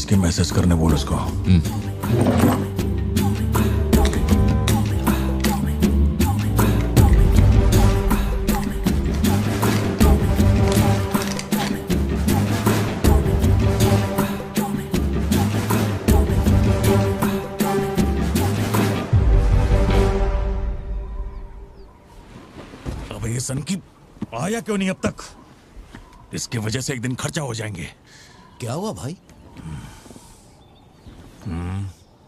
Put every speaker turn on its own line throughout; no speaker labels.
Police की message करने बोल उसको। अब ये सन की आया क्यों नहीं अब तक? इसकी वजह से एक दिन खर्चा हो जाएंगे।
क्या हुआ भाई?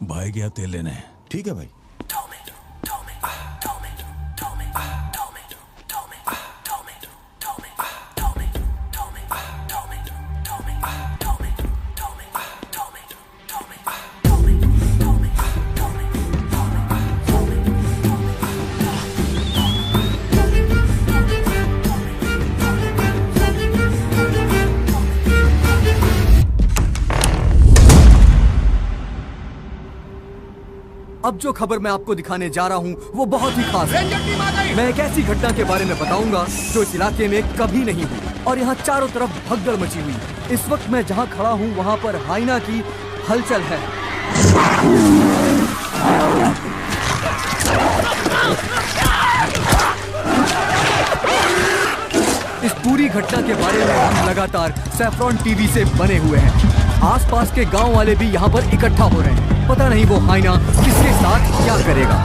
भाई गया तेल लेने।
ठीक है भाई।
अब जो खबर मैं आपको दिखाने जा रहा हूँ वो बहुत ही खास है। मैं एक ऐसी घटना के बारे में बताऊंगा जो इस इलाके में कभी नहीं हुई और यहाँ चारों तरफ भगदड़ मची हुई। इस वक्त मैं जहाँ खड़ा हूँ वहाँ पर हाइना की हलचल है। इस पूरी घटना के बारे में हम लगातार सैफ्रॉन टीवी से बने हुए हैं। आसपास के गांव वाले भी यहाँ पर इकट्ठा हो रहे हैं। पता नहीं वो हाइना किसके साथ क्या करेगा।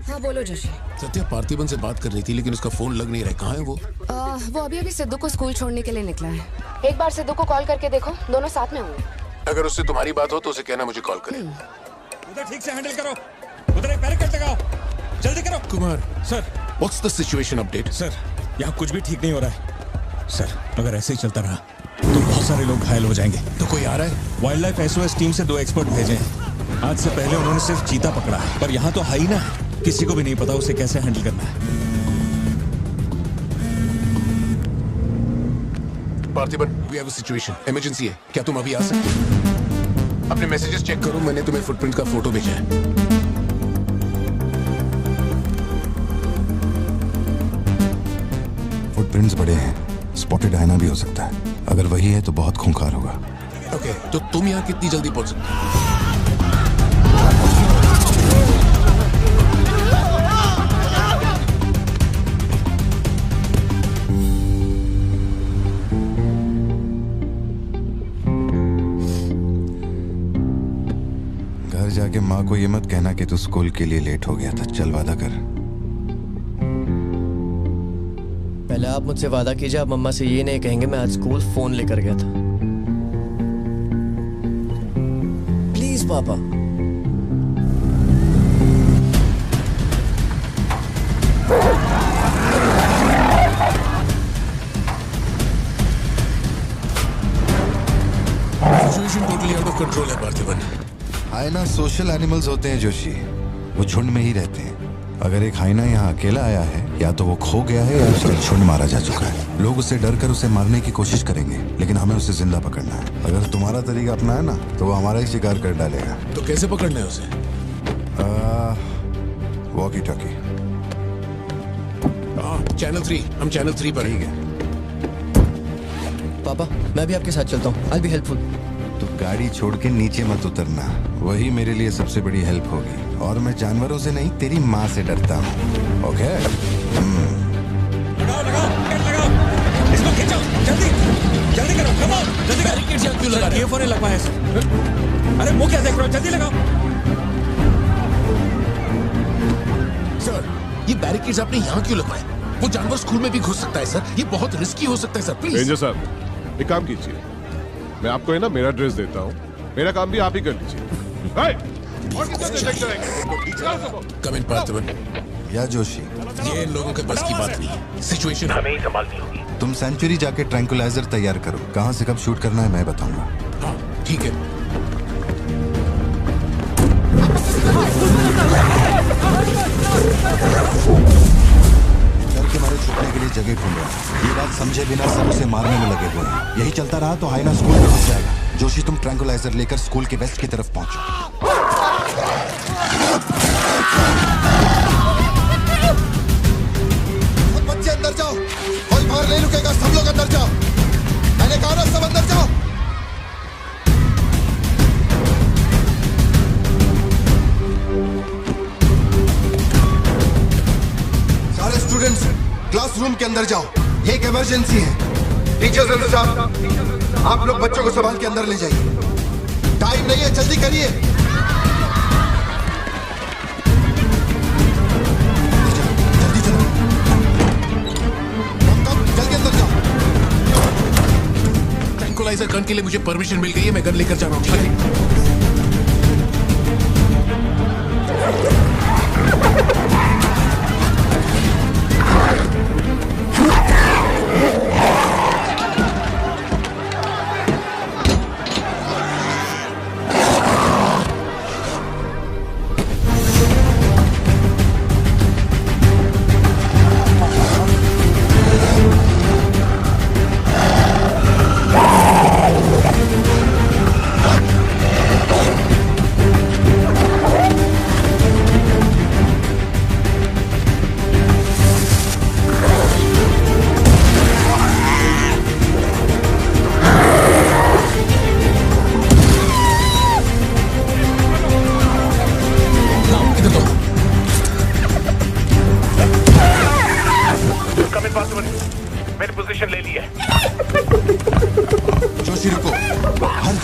हाँ बोलो जोशी।
सत्या पार्थिबन से बात कर रही थी लेकिन उसका फोन लग नहीं रहा है। कहाँ है वो?
वो अभी सिद्धू को स्कूल छोड़ने के लिए निकला है। एक बार सिद्धू को कॉल करके देखो, दोनों साथ में होंगे।
अगर उससे तुम्हारी बात हो तो उसे कहना मुझे कॉल करे।
उधर ठीक से हैंडल करो, उधर एक बैरिकेड लगाओ, जल्दी करो।
Kumar
sir,
what's the situation update?
Sir यहाँ कुछ भी ठीक नहीं हो रहा है सर। अगर ऐसे ही चलता रहा तो बहुत सारे लोग घायल हो जाएंगे।
तो कोई आ रहा है?
वाइल्ड लाइफ एसओएस टीम से 2 एक्सपर्ट भेजे हैं। आज से पहले उन्होंने सिर्फ चीता पकड़ा है, पर यहाँ तो हाइना है। किसी को भी नहीं पता उसे कैसे हैंडल करना है।
Parthiban, we have a situation, emergency है। क्या तुम अभी आ सकते? अपने मैसेजेस चेक करो, मैंने तुम्हें फुटप्रिंट का फोटो भेजा है।
फुटप्रिंट्स बड़े हैं, स्पॉटेड हाइना भी हो सकता है। अगर वही है तो बहुत खूंखार होगा।
ओके, तो तुम यहाँ कितनी जल्दी पहुंच सकते हो?
घर जाके माँ को ये मत कहना कि तू स्कूल के लिए लेट हो गया था। चल वादा कर।
पहले आप मुझसे वादा कीजिए, आप मम्मा से ये नहीं कहेंगे मैं आज स्कूल फोन लेकर गया था। प्लीज पापा।
Situation totally out of control है पार्थिबन।
हाइना सोशल एनिमल्स होते हैं जोशी, वो झुंड में ही रहते हैं। अगर एक हाइना यहाँ अकेला आया है, या तो वो खो गया है या उसका झुंड मारा जा चुका है। लोग उससे डर कर उसे मारने की कोशिश करेंगे, लेकिन हमें उसे जिंदा पकड़ना है। अगर तुम्हारा तरीका अपना है ना तो वो हमारा ही शिकार कर डालेगा।
तो कैसे पकड़ना है उसे?
Walkie talkie.
चैनल 3, हम चैनल 3 पर
ठीक है।
पापा मैं भी आपके साथ चलता हूँ, I'll be helpful।
तो गाड़ी छोड़ के नीचे मत उतरना, वही मेरे लिए सबसे बड़ी हेल्प होगी। और मैं जानवरों से नहीं, तेरी माँ से डरता हूँ। ओके?
लगाओ लगाओ, लगाओ, इसको खींचो, जल्दी जल्दी करो, कम ऑन, जल्दी करो।
बैरिकेड्स यहाँ क्यों लगा रहे हो?
ये फोन लगवाया सर। अरे मुंह क्या देख रहे हो, जल्दी लगाओ।
सर, ये बैरिकेड्स आपने यहाँ क्यों लगवाए? वो जानवर स्कूल में भी घुस सकता है सर, ये बहुत रिस्की हो सकता है सर, प्लीज।
रेंजर साहब, एक काम कीजिए, मैं आपको है ना मेरा ड्रेस देता हूँ, मेरा काम भी आप ही कर लीजिए। और कितना डिटेक्ट करेंगे?
कम इन पार्थिबन।
या जोशी,
ये इन लोगों के बस की बात नहीं है। सिचुएशन हमें ही संभालनी होगी।
तुम सेंचुरी जाके ट्रैंकुलाइजर तैयार करो। कहाँ से कब शूट करना है मैं बताऊंगा।
हाँ ठीक है।
डर के मारे छुपने के लिए जगह ढूंढ रहा है। ये बात समझे बिना सब उसे मारने में लगे हुए हैं। यही चलता रहा तो हाइना स्कूल में घुस जाएगा। जोशी, तुम ट्रैंकुलाइजर लेकर स्कूल के वेस्ट की तरफ पहुंचो। स्टूडेंट्स क्लासरूम के अंदर जाओ, ये एक इमरजेंसी है। टीचर्स एंड स्टाफ, आप लोग बच्चों को संभाल के अंदर ले जाइए। टाइम नहीं है, जल्दी करिए। जल्दी चलो, जल्दी अंदर जाओ।
ट्रैंकुलाइजर गन के लिए मुझे परमिशन मिल गई है, मैं गन लेकर जा रहा हूँ। ठीक है?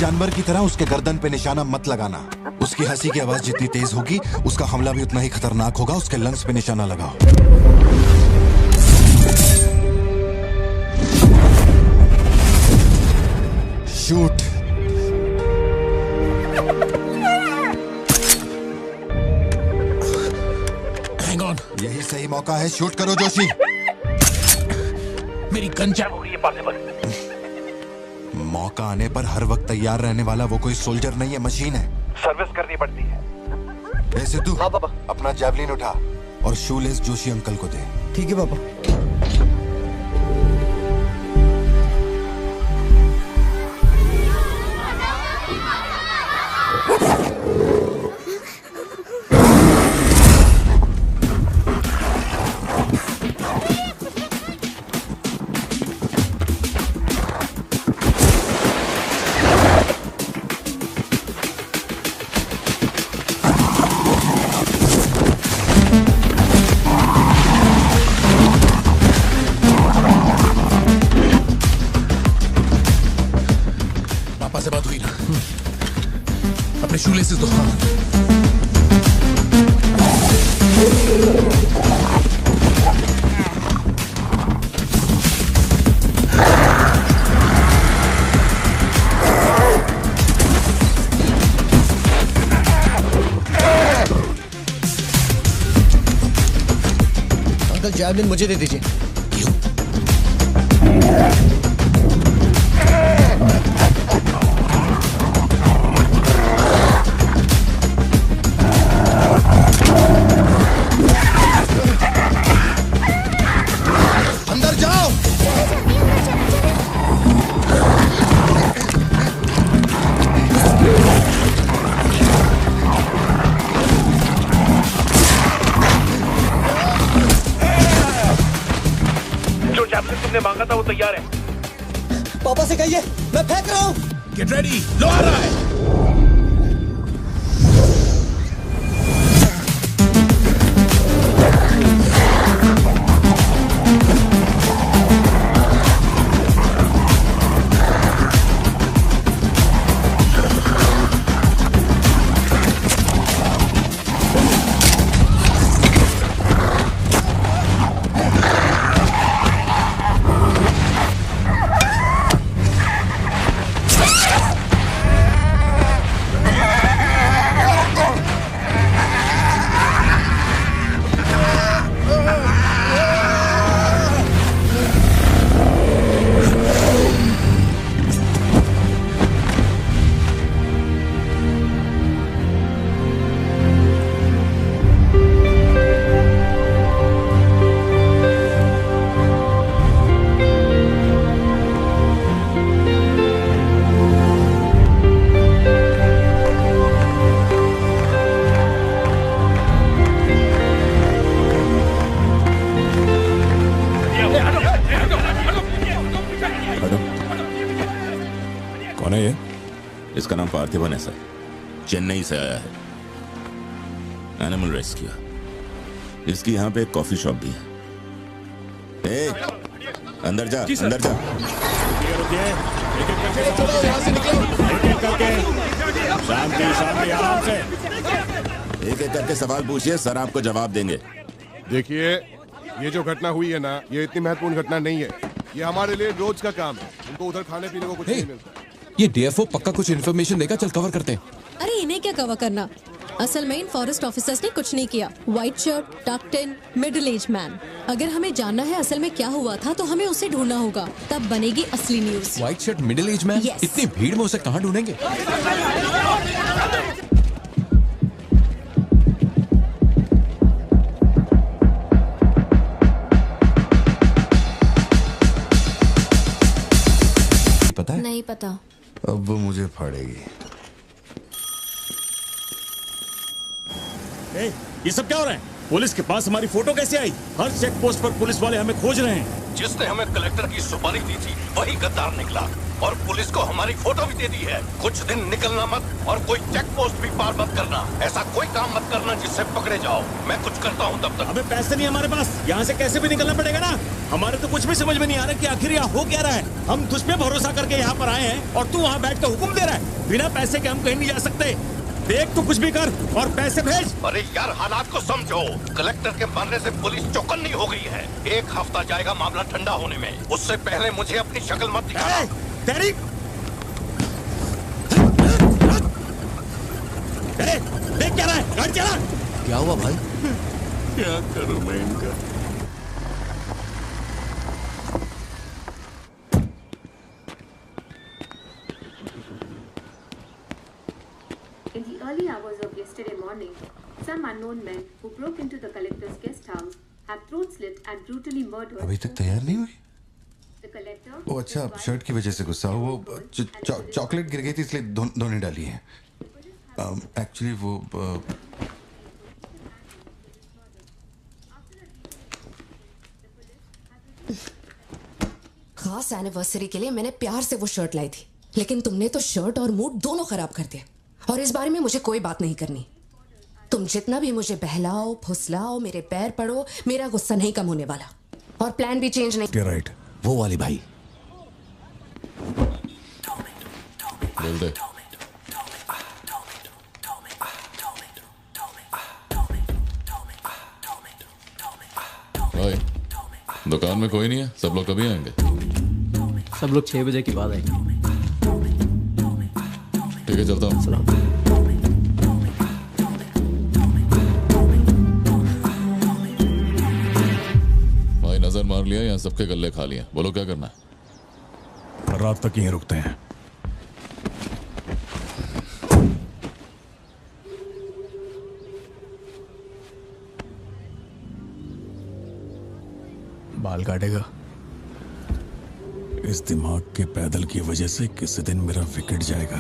जानवर की तरह उसके गर्दन पे निशाना मत लगाना। उसकी हंसी की आवाज जितनी तेज होगी, उसका हमला भी उतना ही खतरनाक होगा। उसके लंग्स पे निशाना लगाओ। शूट।
हैंग ऑन,
यही सही मौका है, शूट करो जोशी।
मेरी गन जैम हो रही है पार्थिवन।
मौका आने पर हर वक्त तैयार रहने वाला वो कोई सोल्जर नहीं है, मशीन है।
सर्विस करनी पड़ती है।
ए सिद्धू,
हाँ पापा।
अपना जैवलिन उठा और शूलेस जोशी अंकल को दे।
ठीक है पापा।
से बात हुई ना? अपने शूलेसेस दो।
अंकल जैवलिन मुझे दे दीजिए।
क्यों?
तुमने मांगा था वो तैयार है।
पापा से कहिए मैं फेंक रहा हूँ।
गेट रेडी, लो आ रहा है।
कौन है ये? इसका नाम पार्थिवन है सर, चेन्नई से आया है। Animal rescue. इसकी यहाँ पे एक कॉफी शॉप भी है। अंदर जा, अंदर जा। शांति शांति, आराम से। एक एक करके सवाल पूछिए, सर आपको जवाब देंगे।
देखिए, ये जो घटना हुई है ना, ये इतनी महत्वपूर्ण घटना नहीं है। ये हमारे लिए रोज का काम है। उनको उधर खाने पीने को कुछ नहीं मिलता।
ये डीएफओ पक्का कुछ इन्फॉर्मेशन देगा, चल कवर करते हैं।
अरे इन्हें क्या कवर करना, असल में इन फॉरेस्ट ऑफिसर्स ने कुछ नहीं किया। व्हाइट शर्ट, टक्ड इन, मिडिल एज मैन। अगर हमें जानना है असल में क्या हुआ था तो हमें उसे ढूंढना होगा, तब बनेगी असली news.
White shirt, middle age man, इतनी भीड़ में उसे कहाँ ढूंढेंगे?
पता है?
नहीं पता।
अब वो मुझे फाड़ेगी।
ये सब क्या हो रहा है? पुलिस के पास हमारी फोटो कैसे आई? हर चेक पोस्ट पर पुलिस वाले हमें खोज रहे हैं।
जिसने हमें कलेक्टर की सुपारी दी थी वही गद्दार निकला और पुलिस को हमारी फोटो भी दे दी है। कुछ दिन निकलना मत और कोई चेक पोस्ट भी पार मत करना। ऐसा कोई काम मत करना जिससे पकड़े जाओ। मैं कुछ करता हूँ तब तक।
हमें पैसे नहीं हमारे पास, यहाँ से कैसे भी निकलना पड़ेगा ना। हमारे तो कुछ भी समझ में नहीं आ रहा कि आखिर यहाँ हो क्या रहा है। हम तुझ पे भरोसा करके यहाँ पर आए हैं और तू वहाँ बैठ कर हुक्म दे रहा है। बिना पैसे के हम कहीं नहीं जा सकते। देख तू कुछ भी कर और पैसे भेज।
अरे यार, हालात को समझो। कलेक्टर के मरने से पुलिस चौकन्नी हो गई है। 1 हफ्ता जाएगा मामला ठंडा होने में। उससे पहले मुझे अपनी शक्ल मत दिखाना।
तेरी देख क्या रहा है? गाड़ी चला।
क्या हुआ भाई?
क्या करूं मैं इनका?
In the early hours of yesterday morning, some unknown men who broke into the collector's guest house have throat slit and brutally murdered.
अभी तक तैयार नहीं हुई?
The collector.
ओ अच्छा, शर्ट की वजह से गुस्सा। वो चॉकलेट गिर गई थी इसलिए धोने डाली है। एक्चुअली वो
खास एनिवर्सरी के लिए मैंने प्यार से वो शर्ट लाई थी, लेकिन तुमने तो शर्ट और मूड दोनों खराब कर दिए। और इस बारे में मुझे कोई बात नहीं करनी। तुम जितना भी मुझे बहलाओ फुसलाओ, मेरे पैर पड़ो, मेरा गुस्सा नहीं कम होने वाला। और प्लान भी चेंज नहीं।
राइट, वो वाली भाई।
बोल दे। दुकान में कोई नहीं है, सब लोग कभी आएंगे?
सब लोग 6 बजे के बाद आएंगे।
ठीक है, चलता हूँ। भाई नजर मार लिया, यहाँ सबके गल्ले खा लिया। बोलो क्या करना है?
रात तक यहीं रुकते हैं। बाल काटेगा? इस दिमाग के पैदल की वजह से किसी दिन मेरा विकेट जाएगा।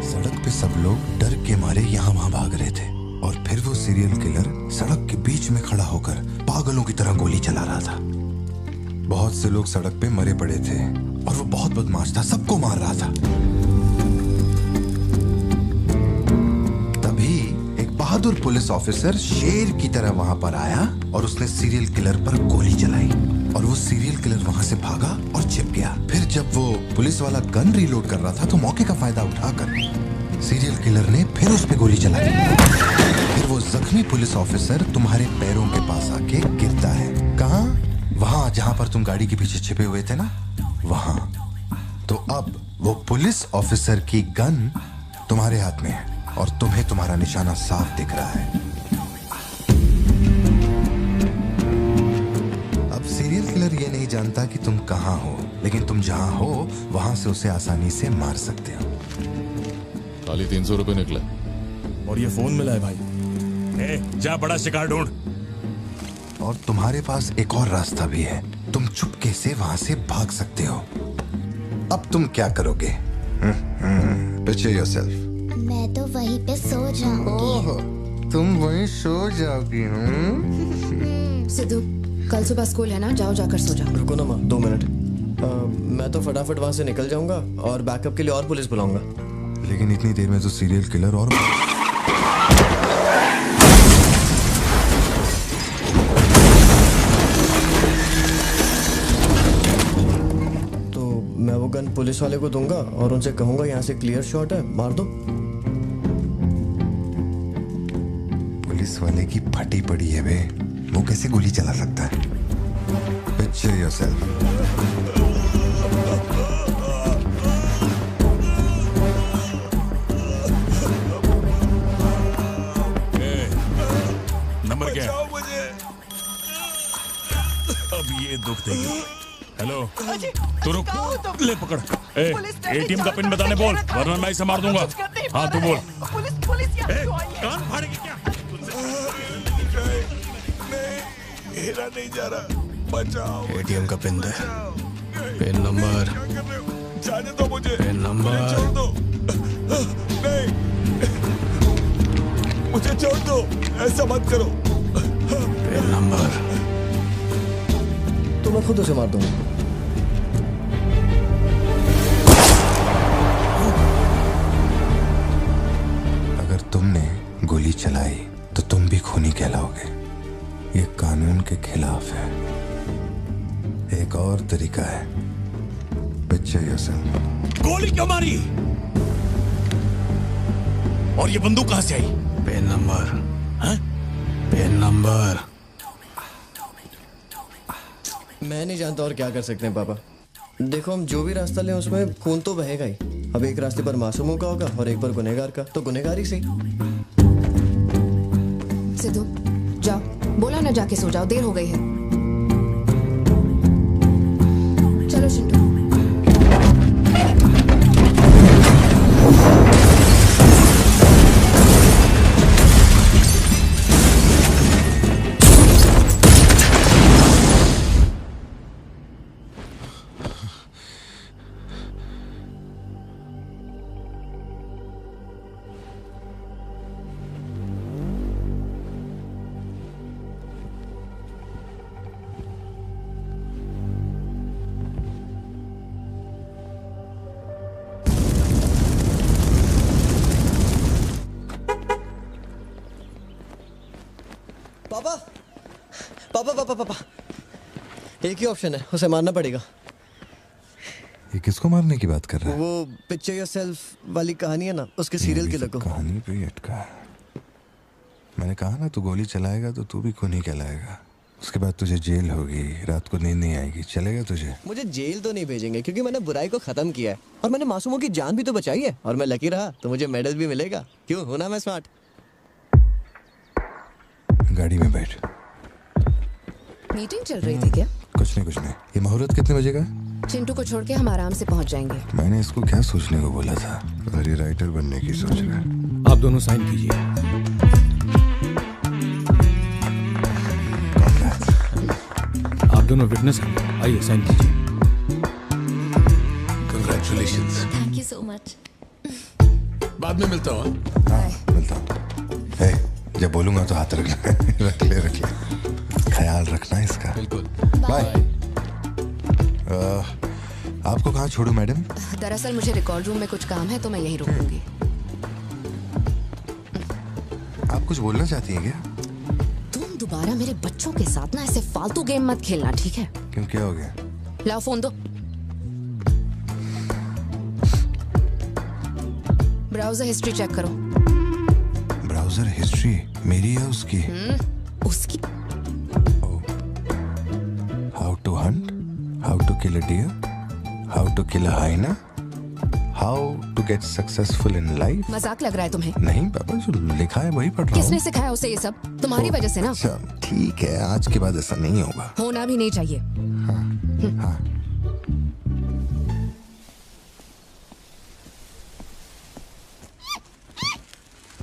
सड़क पे सब लोग डर के मारे यहाँ वहाँ भाग रहे थे और फिर वो सीरियल किलर सड़क के बीच में खड़ा होकर पागलों की तरह गोली चला रहा था। बहुत से लोग सड़क पे मरे पड़े थे और वो बहुत बदमाश था, सबको मार रहा था। तभी एक बहादुर पुलिस ऑफिसर शेर की तरह वहां पर आया और उसने सीरियल किलर पर गोली चलाई और वो सीरियल किलर वहां से भागा और छिप गया। फिर जब वो पुलिस वाला गन रीलोड कर रहा था तो मौके का फायदा उठाकर सीरियल किलर ने फिर उस पे गोली चलाई। फिर वो जख्मी पुलिस ऑफिसर तुम्हारे पैरों के पास आके गिरता है। कहाँ? वहां जहां पर तुम गाड़ी के पीछे छिपे हुए थे ना, वहां। तो अब वो पुलिस ऑफिसर की गन तुम्हारे हाथ में है और तुम्हें तुम्हारा निशाना साफ दिख रहा है। अब सीरियल किलर ये नहीं जानता कि तुम कहां हो, लेकिन तुम जहां हो वहां से उसे आसानी से मार सकते हो।
खाली 300 रुपए निकले
और ये फोन मिला है भाई। जा बड़ा शिकार ढूंढ।
और तुम्हारे पास एक और रास्ता भी है, तुम चुपके से वहां से भाग सकते हो। अब तुम क्या करोगे? Picture yourself.
मैं तो वहीं पे सो जाऊंगी।
तुम वहीं सो जाओगी?
सिद्धू, कल सुबह स्कूल है ना, जाओ जाकर सो जाओ।
रुको ना माँ, 2 मिनट। मैं तो फटाफट वहां से निकल जाऊंगा और बैकअप के लिए और पुलिस बुलाऊंगा।
लेकिन इतनी देर में तो सीरियल किलर और
तो मैं वो गन पुलिस वाले को दूंगा और उनसे कहूंगा यहाँ से क्लियर शॉट है, मार दो।
पुलिस वाले की फटी पड़ी है बे, वो कैसे गोली चला सकता है? Picture yourself.
नंबर क्या है? अब ये दुख देगी। हेलो, तू रुक, ले पकड़। एटीएम का पिन बताने बोल, वरना मैं इसे मार दूंगा। हाँ तू बोल। कान फाड़ेगी क्या?
मेरा नहीं जा रहा, बचाओ।
एटीएम का पिन दे, पिन नंबर,
जाने दो मुझे,
पिन नंबर।
छोड़ दो, नहीं, मुझे छोड़ दो, ऐसा मत करो।
पिन नंबर तो मैं खुद उसे मार दूंगा।
अगर तुमने गोली चलाई तो तुम भी खूनी कहलाओगे। ये कानून के खिलाफ है। एक और तरीका है। Picture yourself.
गोली क्यों मारी? और ये बंदूक कहां से आई?
पिन नंबर, हाँ? Pin number. मैं नहीं जानता और क्या कर सकते हैं पापा। देखो हम जो भी रास्ता लें उसमें खून तो बहेगा ही। अब एक रास्ते पर मासूमों का होगा और एक पर गुनहगार का, तो गुनहगार ही सही।
सिद्धू जाओ, बोला ना जाके सो जाओ, देर हो गई है। चलो चिंटू।
पापा पापा पापा पापा, एक ही ऑप्शन है, उसे मारना पड़ेगा।
ये किसको मारने की बात कर रहा है?
वो पिक्चर योरसेल्फ वाली कहानी है ना, उसके सीरियल किलर को।
कहानी पे ही अटका है। मैंने कहा ना तू गोली चलाएगा तो तू भी खूनी कहलाएगा। उसके बाद तुझे जेल होगी, रात को नींद नहीं आएगी। चलेगा तुझे?
मुझे जेल तो नहीं भेजेंगे क्योंकि मैंने बुराई को खत्म किया है और मैंने मासूमों की जान भी तो बचाई है। और मैं लकी रहा तो मुझे मेडल भी मिलेगा। क्यों, हूं ना मैं स्मार्ट?
गाड़ी में बैठ।
मीटिंग चल रही थी क्या?
कुछ नहीं। ये मुहूर्त कितने बजे का?
चिंटू को छोड़ के हम आराम से पहुंच जाएंगे।
मैंने इसको क्या सोचने को बोला था? और ये राइटर बनने की सोच रहा है।
आप दोनों साइन कीजिए। आप दोनों विटनेस हैं, आइए साइन कीजिए।
Congratulations.
Thank you so much.
बाद में मिलता हूँ।
हाँ, मिलता हूँ। जब बोलूंगा तो हाथ रखना। रख ले। ख्याल रखना इसका।
बिल्कुल।
बाय। आपको कहाँ छोड़ूं मैडम?
दरअसल मुझे रिकॉर्ड रूम में कुछ काम है तो मैं यहीं रुकूंगी।
आप कुछ बोलना चाहती हैं क्या?
तुम दोबारा मेरे बच्चों के साथ ना ऐसे फालतू गेम मत खेलना, ठीक है?
क्यों, क्या हो गया?
लाओ फोन दो। ब्राउजर हिस्ट्री चेक करो।
ब्राउजर हिस्ट्री मेरी या उसकी?
उसकी।
How to hunt, how to kill a deer, how to kill a hyena, how to get successful in life.
मजाक लग रहा है तुम्हें?
नहीं पापा, जो लिखा है वही पढ़ रहा हूँ।
किसने सिखाया उसे ये सब? तुम्हारी वजह से ना।
अच्छा ठीक है, आज के बाद ऐसा नहीं होगा।
होना भी नहीं चाहिए।
हाँ।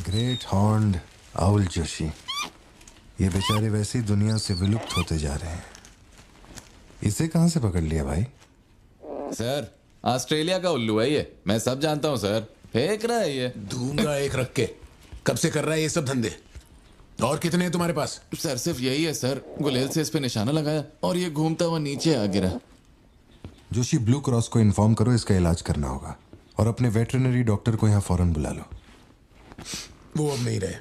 ग्रेट हॉर्न्ड आउल जोशी, ये बेचारे वैसी दुनिया से विलुप्त होते जा रहे हैं। इसे कहां से पकड़ लिया भाई?
सर ऑस्ट्रेलिया का उल्लू है ये, मैं सब जानता हूँ सर। फेंक रहा है ये।
दूंगा एक रख के। कब से कर रहा है ये सब धंधे? और कितने हैं तुम्हारे पास?
सर सिर्फ यही है सर, गुलेल से इस पे निशाना लगाया और ये घूमता हुआ नीचे आ गिरा।
जोशी, ब्लू क्रॉस को इन्फॉर्म करो, इसका इलाज करना होगा। और अपने वेटरनरी डॉक्टर को यहाँ फौरन बुला लो।
वो अब नहीं रहे।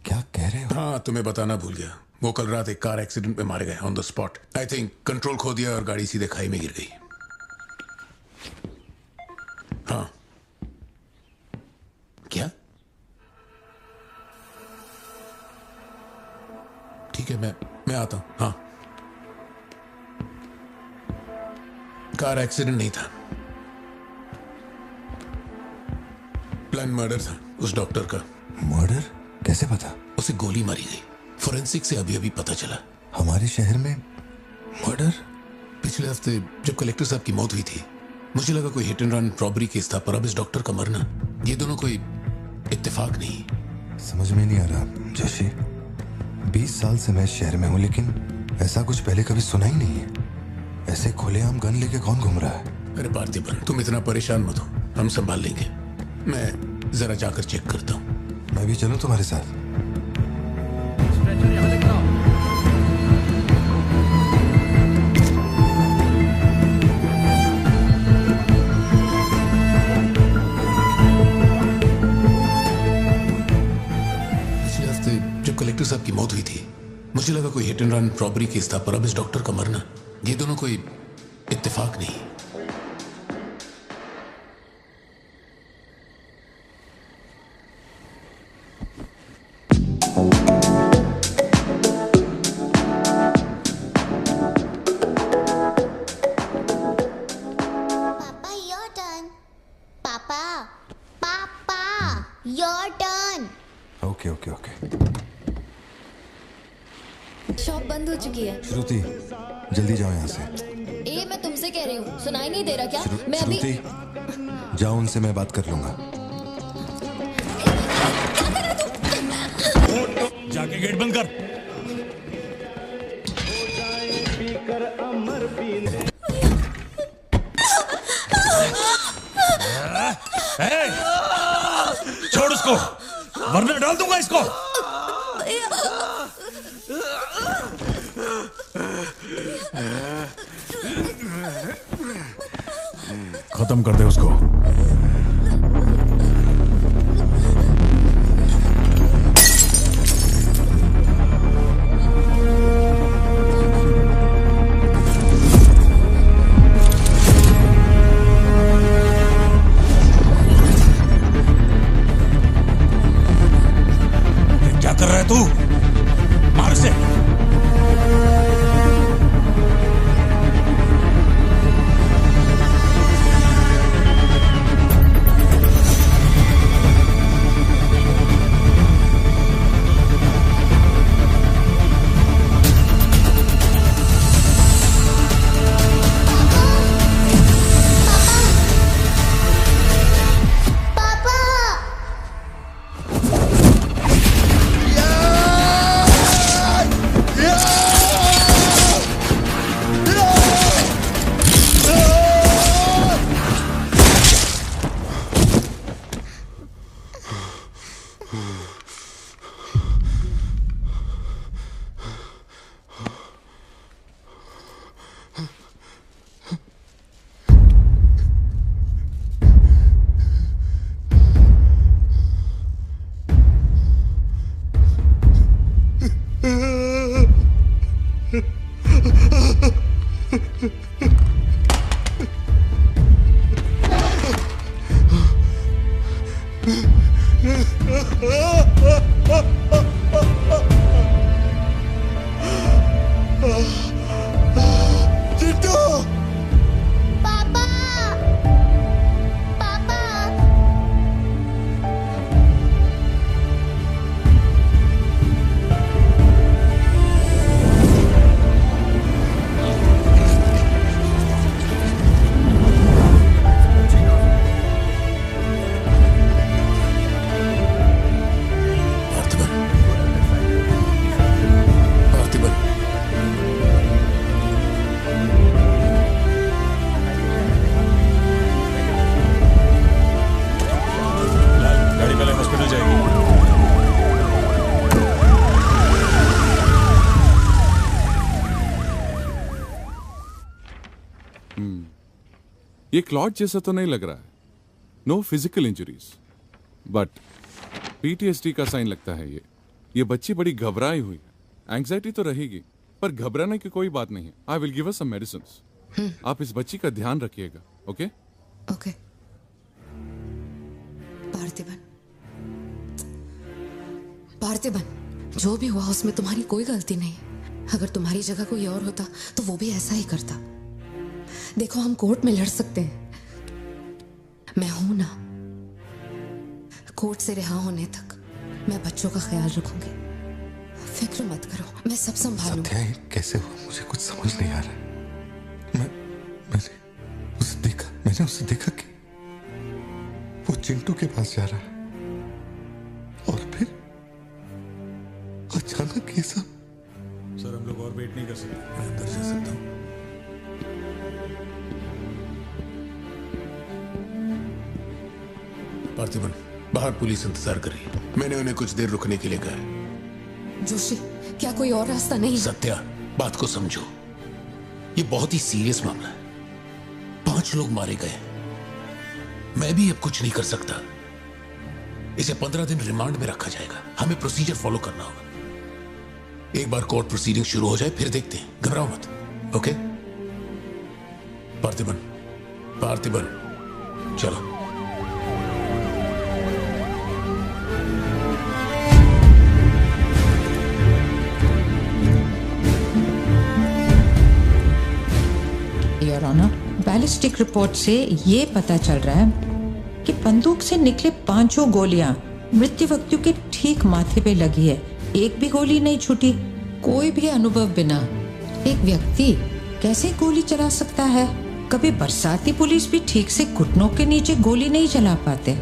क्या कह रहे हो?
हाँ, तुम्हें बताना भूल गया। वो कल रात एक कार एक्सीडेंट में मारे गए on the spot. I think control खो दिया और गाड़ी सीधे खाई में गिर गई। हाँ। क्या? ठीक है, मैं आता हूं। हाँ, कार एक्सीडेंट नहीं था, प्लान मर्डर था उस डॉक्टर का।
मर्डर? कैसे पता?
उसे गोली मारी गई। फोरेंसिक से अभी अभी पता चला।
हमारे शहर में मर्डर?
पिछले हफ्ते जब कलेक्टर साहब की मौत हुई थी, मुझे लगा कोई hit and run robbery case था, पर अब इस डॉक्टर का मरना, ये दोनों कोई इत्तेफाक नहीं।
समझ में नहीं आ रहा जोशी। 20 साल से मैं शहर में हूं, लेकिन ऐसा कुछ पहले कभी सुना ही नहीं है। ऐसे खुलेआम गन लेके कौन घूम रहा है?
अरे पार्थिबन, तुम इतना परेशान मत हो, हम संभाल लेंगे। मैं जरा जाकर चेक करता हूँ।
मैं भी चलूं तुम्हारे साथ?
पिछले हफ्ते जब कलेक्टर साहब की मौत हुई थी, मुझे लगा कोई hit and run robbery case था, पर अब इस डॉक्टर का मरना, ये दोनों कोई इत्तेफाक नहीं।
शॉप बंद हो चुकी है।
श्रुति, जल्दी जाओ यहाँ से।
ए, मैं तुमसे कह रही हूँ, सुनाई नहीं दे रहा क्या? मैं अभी
श्रुति, जाओ, उनसे मैं बात कर लूंगा।
जाके गेट बंद कर। छोड़ उसको, वरना डाल दूंगा इसको। खत्म कर दे उसको। क्या कर रहा है तू? मार उसे।
ये क्लॉट जैसा तो नहीं लग रहा है। No physical injuries, but PTSD का साइन लगता है ये बच्ची बड़ी घबराई हुई है। एंग्जाइटी तो रहेगी, पर घबराने की कोई बात नहीं है। I will give her some medicine. आप इस बच्ची का ध्यान रखिएगा, ओके?
ओके। पार्थिबन, जो भी हुआ उसमें तुम्हारी कोई गलती नहीं। अगर तुम्हारी जगह कोई और होता तो वो भी ऐसा ही करता। देखो, हम कोर्ट में लड़ सकते हैं, मैं हूं ना। कोर्ट से रिहा होने तक मैं बच्चों का ख्याल रखूंगी। फिक्र मत करो, मैं सब संभालूंगी।
सत्या, ये कैसे हुआ मुझे कुछ समझ नहीं आ रहा। मैंने उसे देखा कि वो चिंटू के पास जा रहा है और फिर अचानक ये सब।
सर, हम लोग और वेट नहीं कर सकते, मैं अंदर जा सकता हूँ।
पार्थिबन, बाहर पुलिस इंतजार कर रही है। मैंने उन्हें कुछ देर रुकने के लिए कहा है।
जोशी, क्या कोई और रास्ता नहीं?
सत्या, बात को समझो, ये बहुत ही सीरियस मामला है। 5 लोग मारे गए। मैं भी अब कुछ नहीं कर सकता। इसे 15 दिन रिमांड में रखा जाएगा। हमें प्रोसीजर फॉलो करना होगा। एक बार कोर्ट प्रोसीडिंग शुरू हो जाए फिर देखते हैं। घबराओ मत, ओके? पार्थिबन, चलो।
योर ऑनर, बैलिस्टिक रिपोर्ट से ये पता चल रहा है कि बंदूक से निकले 5 गोलियां मृत्यु व्यक्ति के ठीक माथे पे लगी है। एक भी गोली नहीं छूटी। कोई भी अनुभव बिना एक व्यक्ति कैसे गोली चला सकता है? कभी बरसाती पुलिस भी ठीक से घुटनों के नीचे गोली नहीं चला पाते,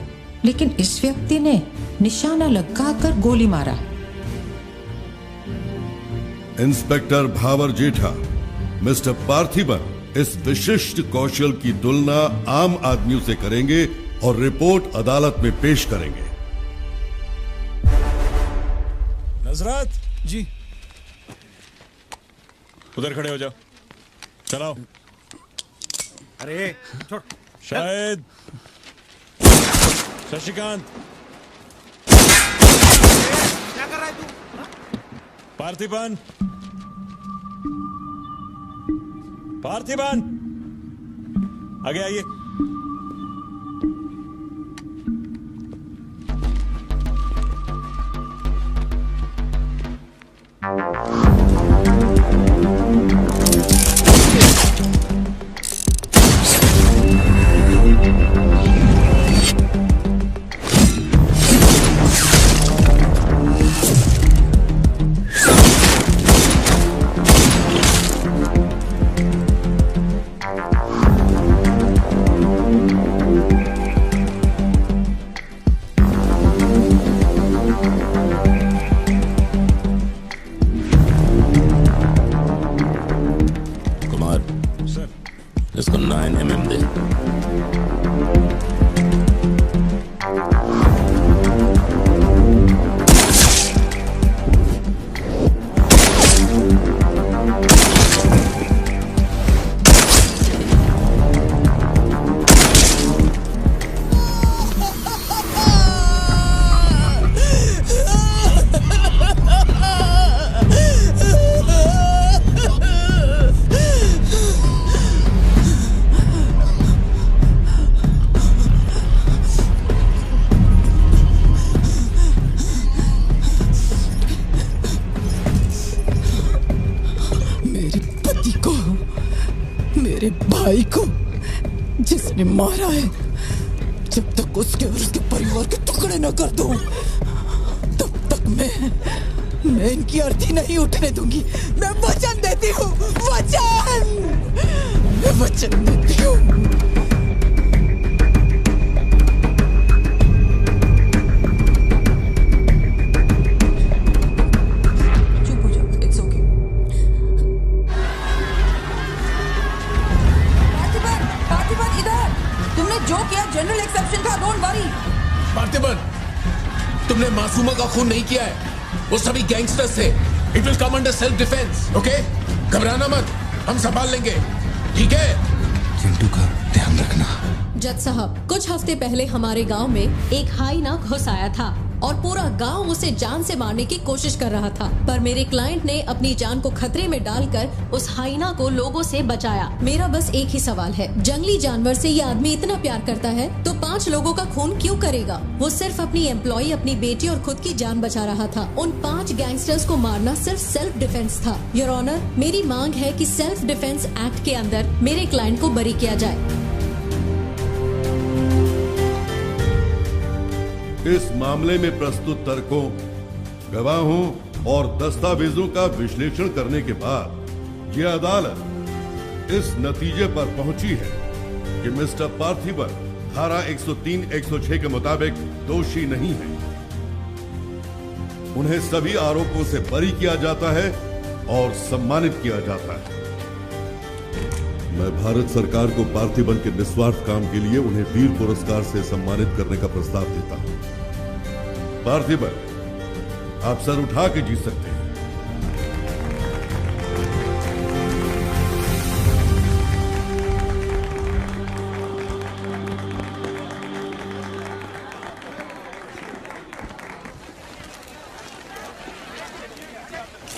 लेकिन इस व्यक्ति ने निशाना लगाकर गोली मारा।
इंस्पेक्टर भावर जेठा, मिस्टर पार्थिबन इस विशिष्ट कौशल की तुलना आम आदमियों से करेंगे और रिपोर्ट अदालत में पेश करेंगे।
नजरत जी, उधर खड़े हो जाओ। चलाओ। अरे छोड़। शायद शशिकांत, क्या कर रहा है तू? पार्थिबन, आगे आइए।
इसको 9 mm दे।
मेरे भाई को जिसने मारा है, जब तक उसके और उसके परिवार के टुकड़े न कर दूं, तब तक मैं इनकी अर्थी नहीं उठने दूंगी। मैं वचन देती हूँ, मैं वचन देती हूँ।
जनरल एक्सेप्शन था, डोंट वरी।
पार्थिबन, तुमने मासूमा का खून नहीं किया है, वो सभी गैंगस्टर्स थे। It will come under self defence, okay? घबराना मत, हम संभाल लेंगे, ठीक है?
चिंटू का ध्यान रखना।
जज साहब, कुछ हफ्ते पहले हमारे गांव में एक हाइना घुस आया था और पूरा गांव उसे जान से मारने की कोशिश कर रहा था, पर मेरे क्लाइंट ने अपनी जान को खतरे में डालकर उस हाइना को लोगों से बचाया। मेरा बस एक ही सवाल है, जंगली जानवर से ये आदमी इतना प्यार करता है तो 5 लोगों का खून क्यों करेगा? वो सिर्फ अपनी एम्प्लॉय, अपनी बेटी और खुद की जान बचा रहा था। उन 5 गैंगस्टर्स को मारना सिर्फ सेल्फ डिफेंस था। योर ऑनर, मेरी मांग है कि सेल्फ डिफेंस एक्ट के अंदर मेरे क्लाइंट को बरी किया जाए।
इस मामले में प्रस्तुत तर्कों, गवाहों और दस्तावेजों का विश्लेषण करने के बाद यह अदालत इस नतीजे पर पहुंची है कि मिस्टर पार्थिबन धारा 103-106 के मुताबिक दोषी नहीं है। उन्हें सभी आरोपों से बरी किया जाता है और सम्मानित किया जाता है। मैं भारत सरकार को पार्थिबन के निस्वार्थ काम के लिए उन्हें वीर पुरस्कार से सम्मानित करने का प्रस्ताव देता हूं। पार्थिबन, आप सर उठा के जीत सकते हैं।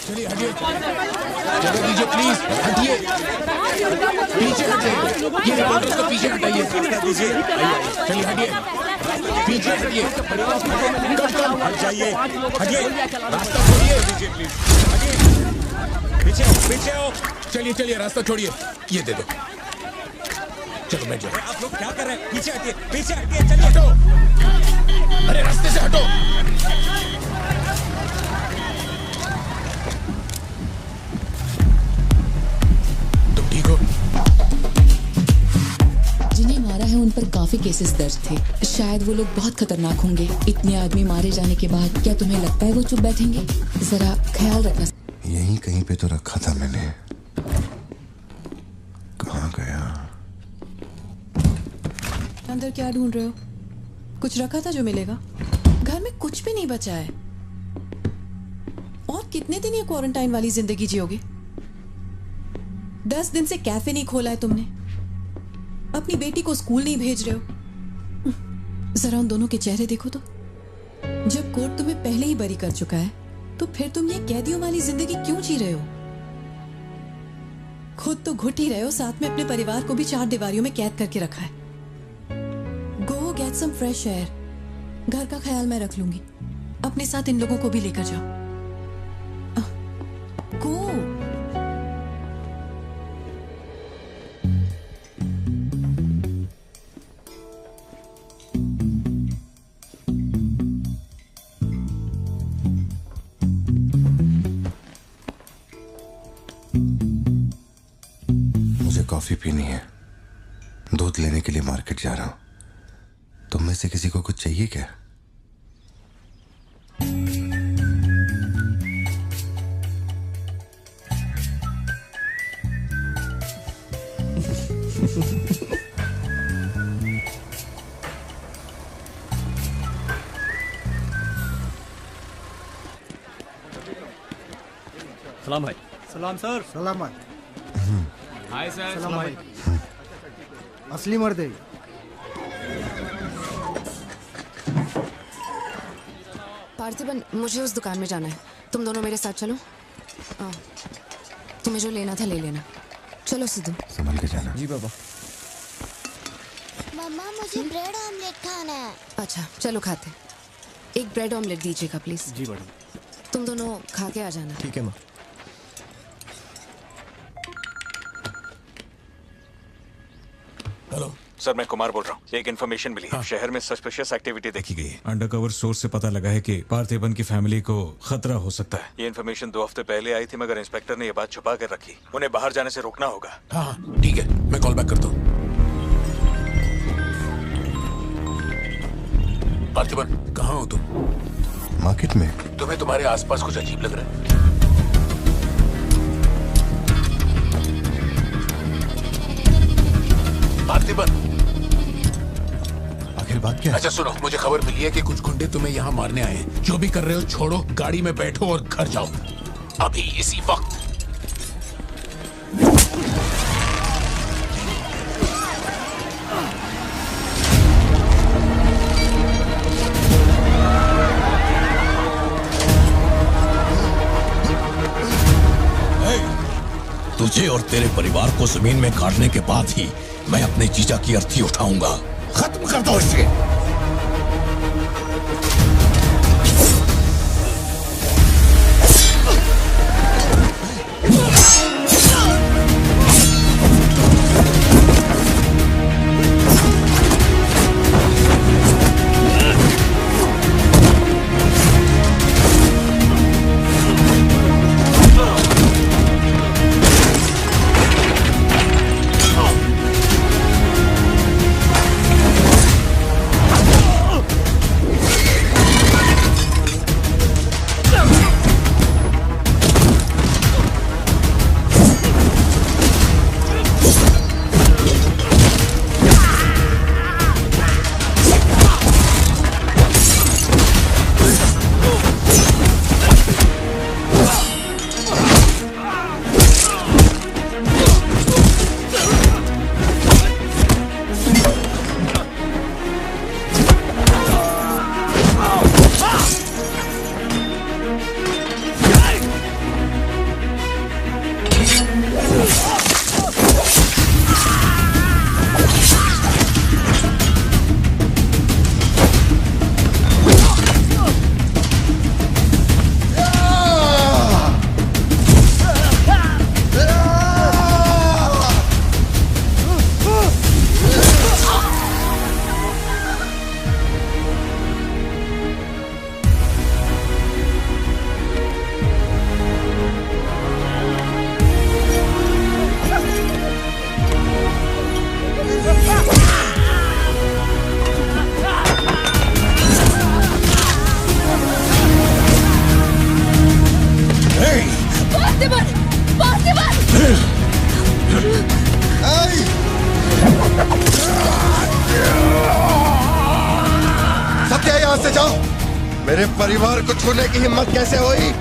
चलिए हटिए, चलो दीजिए प्लीज, हटिए, पीछे हटिए, ये रिपोर्टर्स को पीछे हटाइए, चलिए हटिए, पीछे हटिए,
हट जाइए, हटिए, रास्ता छोड़िए, दीजिए प्लीज, हटिए, पीछे आओ, पीछे आओ,
चलिए चलिए रास्ता छोड़िए, ये दे दो, चलो बैठ जाओ।
आप लोग क्या कर रहे हैं? पीछे हटिए, चलिए, हटो,
अरे रास्ते से हटो।
जिन्हें मारा है उन पर काफी केसेस दर्ज थे। शायद वो लोग बहुत खतरनाक होंगे। इतने आदमी मारे जाने के बाद क्या तुम्हें लगता है वो चुप बैठेंगे? जरा ख्याल रखना।
यहीं कहीं पे तो रखा था मैंने, कहाँ गया?
अंदर क्या ढूंढ रहे हो? कुछ रखा था जो मिलेगा? घर में कुछ भी नहीं बचा है। और कितने दिन ये क्वारंटाइन वाली जिंदगी जियोगी? 10 दिन से कैफे नहीं खोला है तुमने, अपनी बेटी को स्कूल नहीं भेज रहे हो। जरा उन दोनों के चेहरे देखो तो। जब कोर्ट तुम्हें पहले ही बरी कर चुका है तो फिर तुम ये कैदियों वाली जिंदगी क्यों जी रहे हो? खुद तो घुट ही रहे हो, साथ में अपने परिवार को भी 4 दीवारियों में कैद करके रखा है। Go get some fresh air. घर का ख्याल मैं रख लूंगी। अपने साथ इन लोगों को भी लेकर जाओ। गो।
कॉफी पीनी है, दूध लेने के लिए मार्केट जा रहा हूं। तुम में से किसी को कुछ चाहिए क्या?
सलाम भाई।
सलाम सर।
सलाम भाई।
Hi sir.
सलाम भाई।
असली मर्द है।
पार्थिबन, मुझे उस दुकान में जाना है, तुम दोनों मेरे साथ चलो। तुम्हें जो लेना था ले लेना। चलो सिद्धू।
संभल के जाना।
जी पापा।
मम्मा मुझे ब्रेड ऑमलेट खाना है।
अच्छा चलो खाते। एक ब्रेड ऑमलेट दीजिएगा प्लीज।
जी मैडम।
तुम दोनों खा के आ जाना।
ठीक है माँ।
हेलो सर, मैं कुमार बोल रहा हूँ। एक इन्फॉर्मेशन मिली है। शहर में सस्पिशियस एक्टिविटी देखी गई है।
अंडरकवर सोर्स से पता लगा है कि पार्थिबन की फैमिली को खतरा हो सकता है।
ये इन्फॉर्मेशन 2 हफ्ते पहले आई थी, मगर इंस्पेक्टर ने ये बात छुपा कर रखी। उन्हें बाहर जाने से रोकना होगा।
हाँ ठीक है, मैं कॉल बैक करता हूँ। पार्थिबन, कहाँ हो तुम?
मार्केट में।
तुम्हें तुम्हारे आसपास कुछ अजीब लग रहा है? पार्थिबन,
आखिर बात क्या है?
अच्छा सुनो, मुझे खबर मिली है कि कुछ गुंडे तुम्हें यहाँ मारने आए हैं। जो भी कर रहे हो छोड़ो, गाड़ी में बैठो और घर जाओ अभी इसी वक्त।
तुझे और तेरे परिवार को जमीन में गाड़ने के बाद ही मैं अपने जीजा की अर्थी उठाऊंगा। खत्म कर दो इसे।
मेरे परिवार को छूने की हिम्मत कैसे हुई?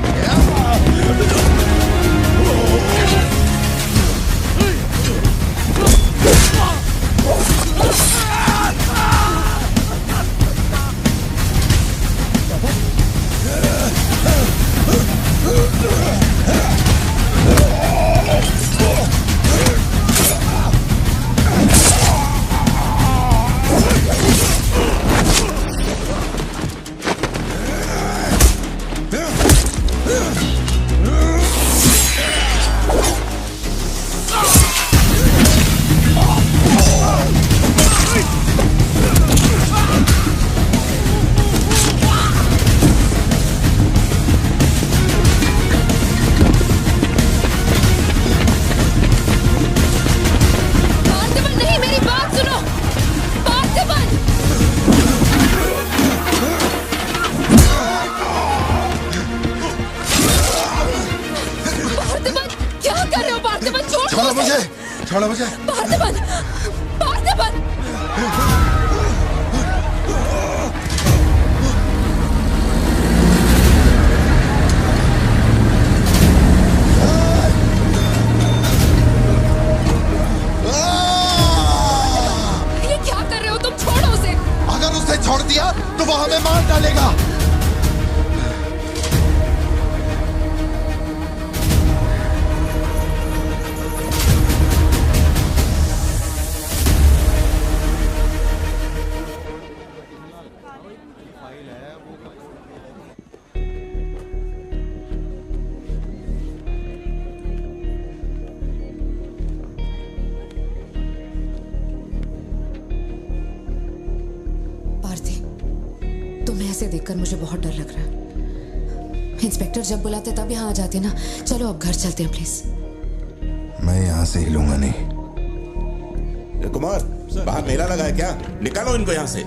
छोड़ो मुझे।
पार्थिबन! पार्थिबन! ये क्या कर रहे हो तुम? छोड़ो उसे।
अगर उसे छोड़ दिया तो वो हमें मार डालेगा।
ऐसे देखकर मुझे बहुत डर लग रहा है। इंस्पेक्टर जब बुलाते तब यहाँ आ जाते ना। चलो अब घर चलते हैं प्लीज।
मैं यहाँ से हिलूंगा नहीं।
कुमार, बाहर मेला लगा है क्या? निकालो इनको यहाँ से।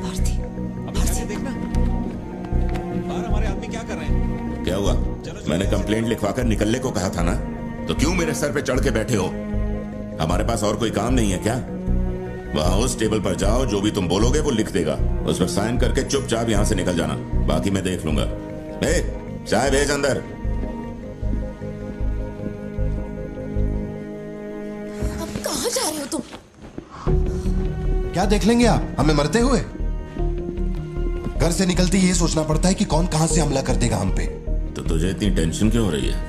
देखना बाहर हमारे आदमी क्या कर रहे हैं।
क्या हुआ? मैंने कंप्लेंट लिखवाकर निकलने को कहा था ना, तो क्यों मेरे सर पे चढ़ के बैठे हो? हमारे पास और कोई काम नहीं है क्या? वहां उस टेबल पर जाओ, जो भी तुम बोलोगे वो लिख देगा। उस पर साइन करके चुपचाप यहाँ से निकल जाना, बाकी मैं देख लूंगा। चाय भेज अंदर।
अब कहाँ जा रहे हो तुम?
क्या देख लेंगे आप हमें मरते हुए? घर से निकलते ये सोचना पड़ता है कि कौन कहां से हमला कर देगा हम पे। तो
तुझे इतनी टेंशन क्यों हो रही है?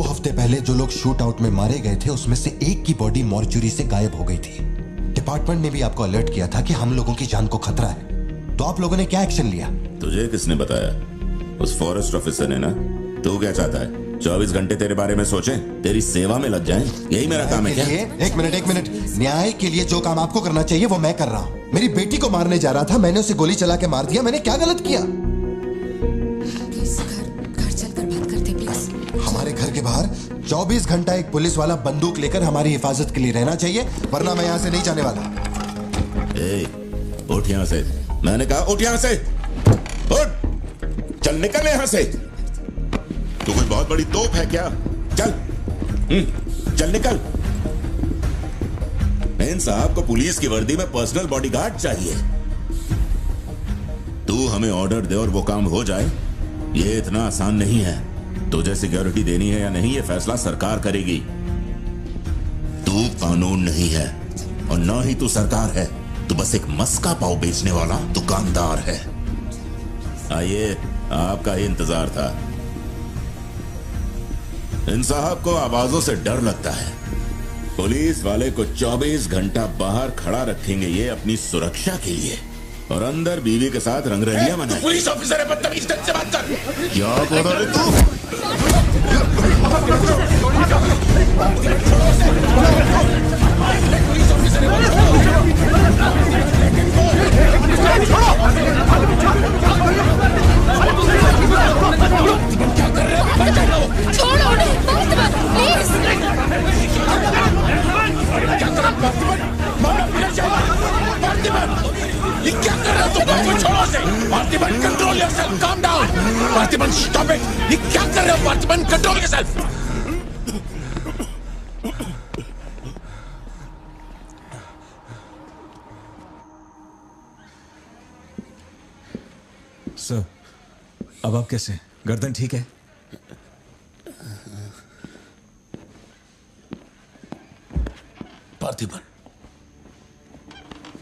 हफ्ते पहले जो लोग शूट आउट में मारे गए थे उसमें से एक की बॉडी मॉर्चुरी से गायब हो गई थी। डिपार्टमेंट ने भी आपको अलर्ट किया था कि हम लोगों की जान को खतरा है, तो आप लोगों ने क्या एक्शन लिया?
तुझे किसने बताया? उस फॉरेस्ट ऑफिसर ने ना। तू क्या चाहता है? 24 घंटे तेरे बारे में सोचें, तेरी सेवा में लग जाएं? यही मेरा काम है क्या?
एक मिनट। न्याय के लिए जो काम आपको करना चाहिए वो मैं कर रहा हूँ। मेरी बेटी को मारने जा रहा था, मैंने उसे गोली चला के मार दिया। मैंने क्या गलत किया?
घर चलकर बात करते प्लीज।
हमारे घर के बाहर 24 घंटा एक पुलिस वाला बंदूक लेकर हमारी हिफाजत के लिए रहना चाहिए, वरना मैं यहाँ से नहीं जाने वाला।
उठ यहाँ से, मैंने कहा उठ यहाँ से। उठ, चल निकल यहाँ से। तू कोई बहुत बड़ी तोप है क्या? चल निकल। मेन साहब को पुलिस की वर्दी में पर्सनल बॉडीगार्ड चाहिए। तू हमें ऑर्डर दे और वो काम हो जाए, ये इतना आसान नहीं है। तुझे सिक्योरिटी देनी है या नहीं, ये फैसला सरकार करेगी। तू कानून नहीं है और ना ही तू सरकार है, तू बस एक मस्का पाव बेचने वाला दुकानदार है। आइए, आपका ही इंतजार था। इन साहब को आवाजों से डर लगता है। पुलिस वाले को 24 घंटा बाहर खड़ा रखेंगे ये अपनी सुरक्षा के लिए, और अंदर बीवी के साथ रंगरलियां मनाएंगे। पुलिस ऑफिसर है, बदतमीज ढंग से बात कर। क्या बोल रहा है तू?
क्या कर रहे हो?
छोड़ो उन्हें, प्लीज।
क्या कर रहा ये क्या कर रहा तुम? मुझे छोड़ो से। Parthiban, control yourself, calm down. Parthiban, stop it. ये क्या कर रहे हो पार्थिबन? Control yourself.
सर, अब आप कैसे? गर्दन ठीक है?
पार्थिबन,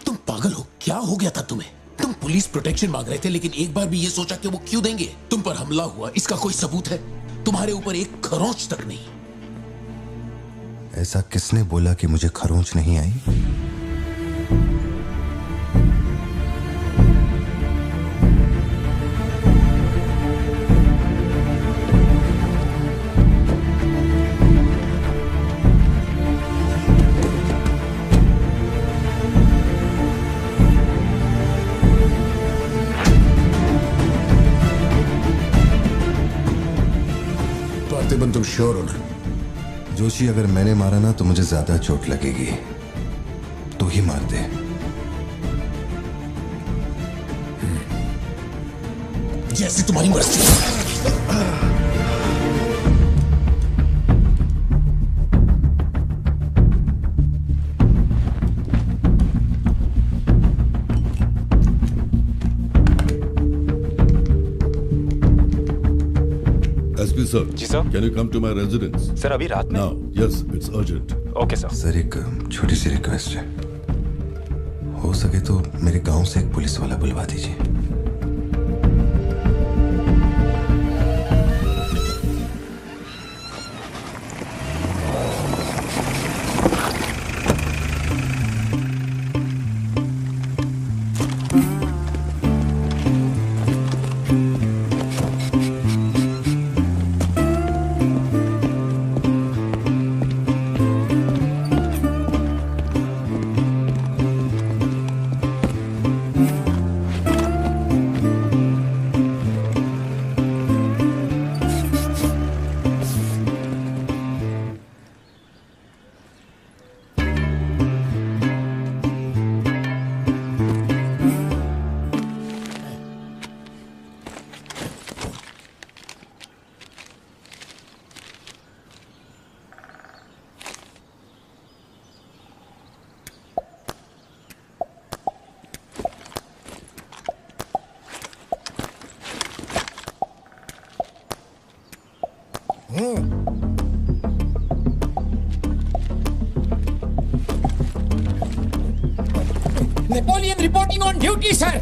तुम पागल हो? क्या हो गया था तुम्हें? तुम पुलिस प्रोटेक्शन मांग रहे थे, लेकिन एक बार भी ये सोचा कि वो क्यों देंगे? तुम पर हमला हुआ, इसका कोई सबूत है? तुम्हारे ऊपर एक खरोंच तक नहीं।
ऐसा किसने बोला कि मुझे खरोंच नहीं आई?
तुम श्योर हो ना?
जोशी, अगर मैंने मारा ना तो मुझे ज्यादा चोट लगेगी, तो ही मार दे।
जैसी तुम्हारी मर्जी।
SP sir.
जी sir.
Can you come to my residence?
Sir, अभी रात में?
Now, yes, it's urgent.
Okay sir.
Sir, एक छोटी सी रिक्वेस्ट है, हो सके तो मेरे गांव से एक पुलिस वाला बुलवा दीजिए।
Napoleon reporting on duty sir.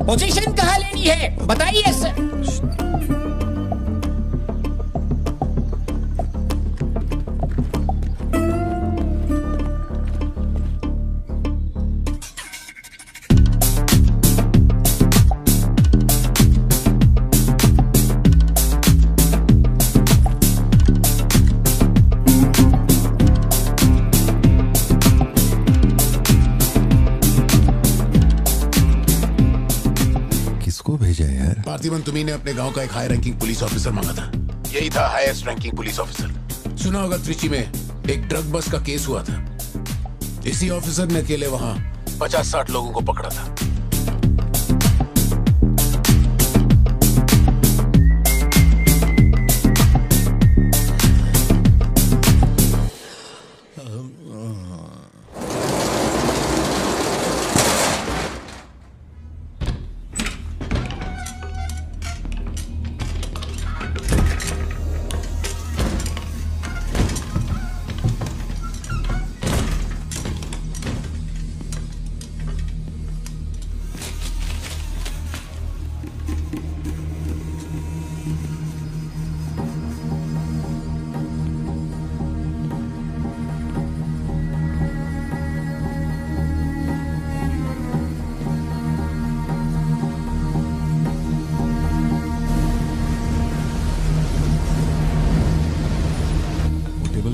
Position कहाँ लेनी है बताइए सर।
पार्थिबन तुम्ही ने अपने गांव का एक हाई रैंकिंग पुलिस ऑफिसर मांगा था। यही था हाईएस्ट रैंकिंग पुलिस ऑफिसर। सुना होगा त्रिची में एक ड्रग बस का केस हुआ था। इसी ऑफिसर ने अकेले वहां 50-60 लोगों को पकड़ा था।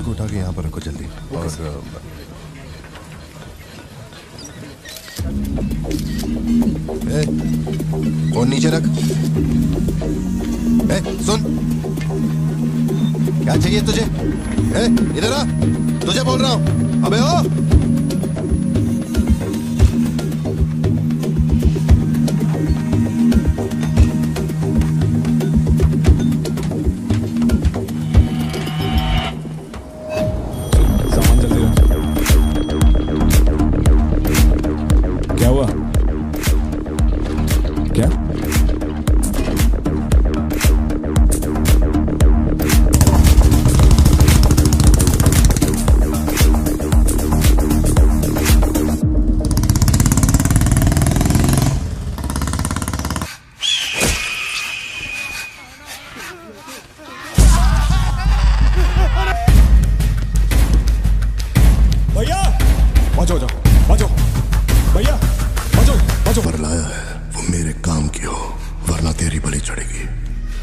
उठा के यहाँ पर रखो जल्दी। और नीचे रख। सुन, क्या चाहिए तुझे? इधर आ, तुझे बोल रहा हूँ। अबे ओ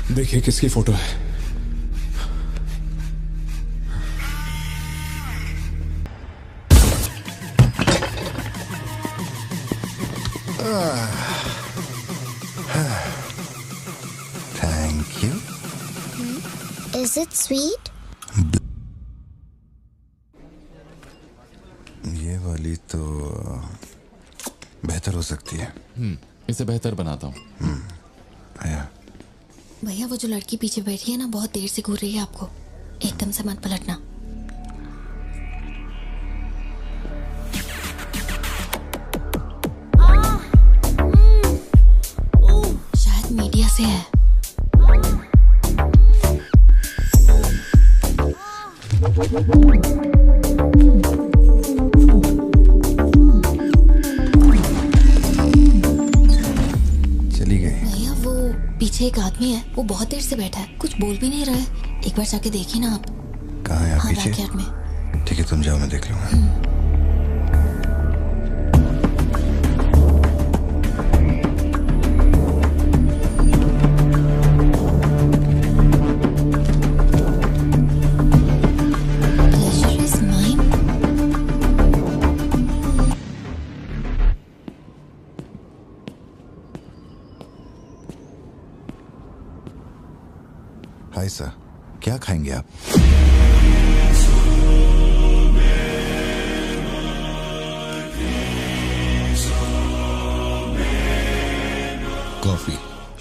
देखिए किसकी फोटो है।
Thank you.
Is it sweet?
ये वाली तो बेहतर हो सकती है।
इसे बेहतर बनाता हूँ।
आया।
भैया वो जो लड़की पीछे बैठी है ना, बहुत देर से घूर रही है आपको। एकदम से मत पलटना। शायद मीडिया से है।
चली गई।
भैया वो पीछे एक आदमी है, वो बहुत देर से बैठा है, कुछ बोल भी नहीं रहा है। एक बार जाके देखिए ना आप।
कहाँ है आप?
हाँ,
पीछे?
बैकयार्ड में।
ठीक है, तुम जाओ, मैं देख लूंगा। हाय सर, क्या खाएंगे आप?
कॉफी।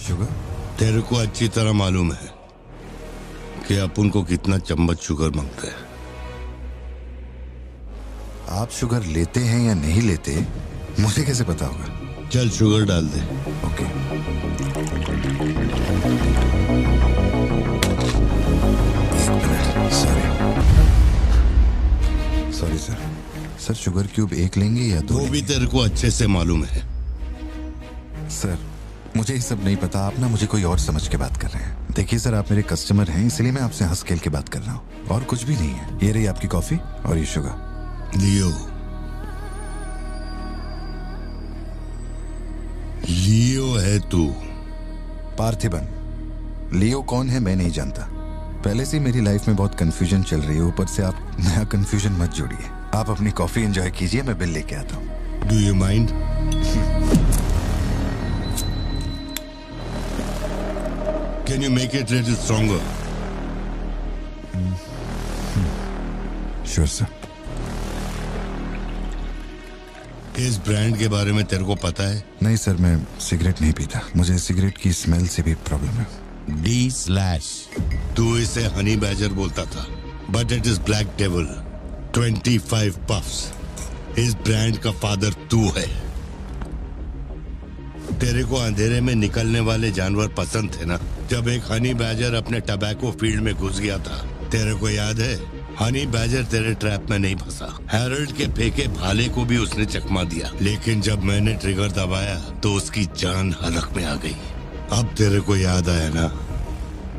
शुगर?
तेरे को अच्छी तरह मालूम है कि अपन को कितना चम्मच शुगर मांगता है।
आप शुगर लेते हैं या नहीं लेते, मुझे कैसे पता होगा?
चल शुगर डाल दे।
Okay. Sorry sir. Sir sugar cube एक लेंगे या दो?
वो भी तेरे को अच्छे से मालूम है।
सर मुझे ये सब नहीं पता, आप ना मुझे कोई और समझ के बात कर रहे हैं। देखिए सर, आप मेरे कस्टमर हैं, इसलिए मैं आपसे हंस खेल के बात कर रहा हूँ, और कुछ भी नहीं है। ये रही आपकी कॉफी और ये शुगर।
लियो। लियो है तू?
पार्थिबन। लियो कौन है मैं नहीं जानता। पहले से मेरी लाइफ में बहुत कंफ्यूजन चल रही है, ऊपर से आप नया कंफ्यूजन मत जोड़िए। आप अपनी कॉफी एंजॉय कीजिए, मैं बिल लेके आता हूँ।
Do you mind?
Can you make it a little stronger?
Sure, sir.
इस ब्रांड के बारे में तेरे को पता है?
नहीं सर, मैं सिगरेट नहीं पीता। मुझे सिगरेट की स्मेल से भी प्रॉब्लम है।
D/। तू इसे हनी बैजर बोलता था, but it is black devil. 25 puffs. इस ब्रांड का फादर तू है। तेरे को अंधेरे में निकलने वाले जानवर पसंद थे ना? जब एक हनी बैजर अपने टबैको फील्ड में घुस गया था, तेरे को याद है? हनी बैजर तेरे ट्रैप में नहीं फंसा। हैरोल्ड के फेंके भाले को भी उसने चकमा दिया, लेकिन जब मैंने ट्रिगर दबाया तो उसकी जान हलक में आ गई। अब तेरे को याद आया ना?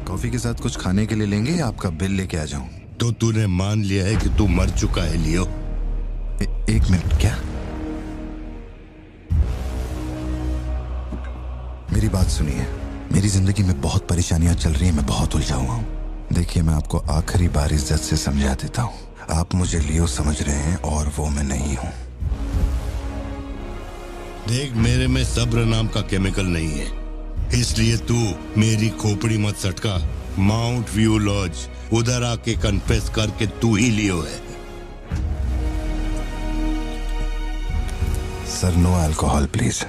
कॉफी के साथ कुछ खाने के लिए लेंगे या आपका बिल लेके आ जाऊं?
तो तूने मान लिया है कि तू मर चुका है लियो?
एक मिनट, क्या? मेरी बात सुनिए। मेरी जिंदगी में बहुत परेशानियां चल रही हैं, मैं बहुत उलझा हुआ हूं। देखिए, मैं आपको आखिरी बार इज्जत से समझा देता हूं। आप मुझे लियो समझ रहे हैं और वो मैं नहीं हूं।
देख, मेरे में सब्र नाम का केमिकल नहीं है, इसलिए तू मेरी खोपड़ी मत सटका। माउंट व्यू लॉज, उधर आके कन्फेस करके तू ही लियो है।
Sir, no alcohol please.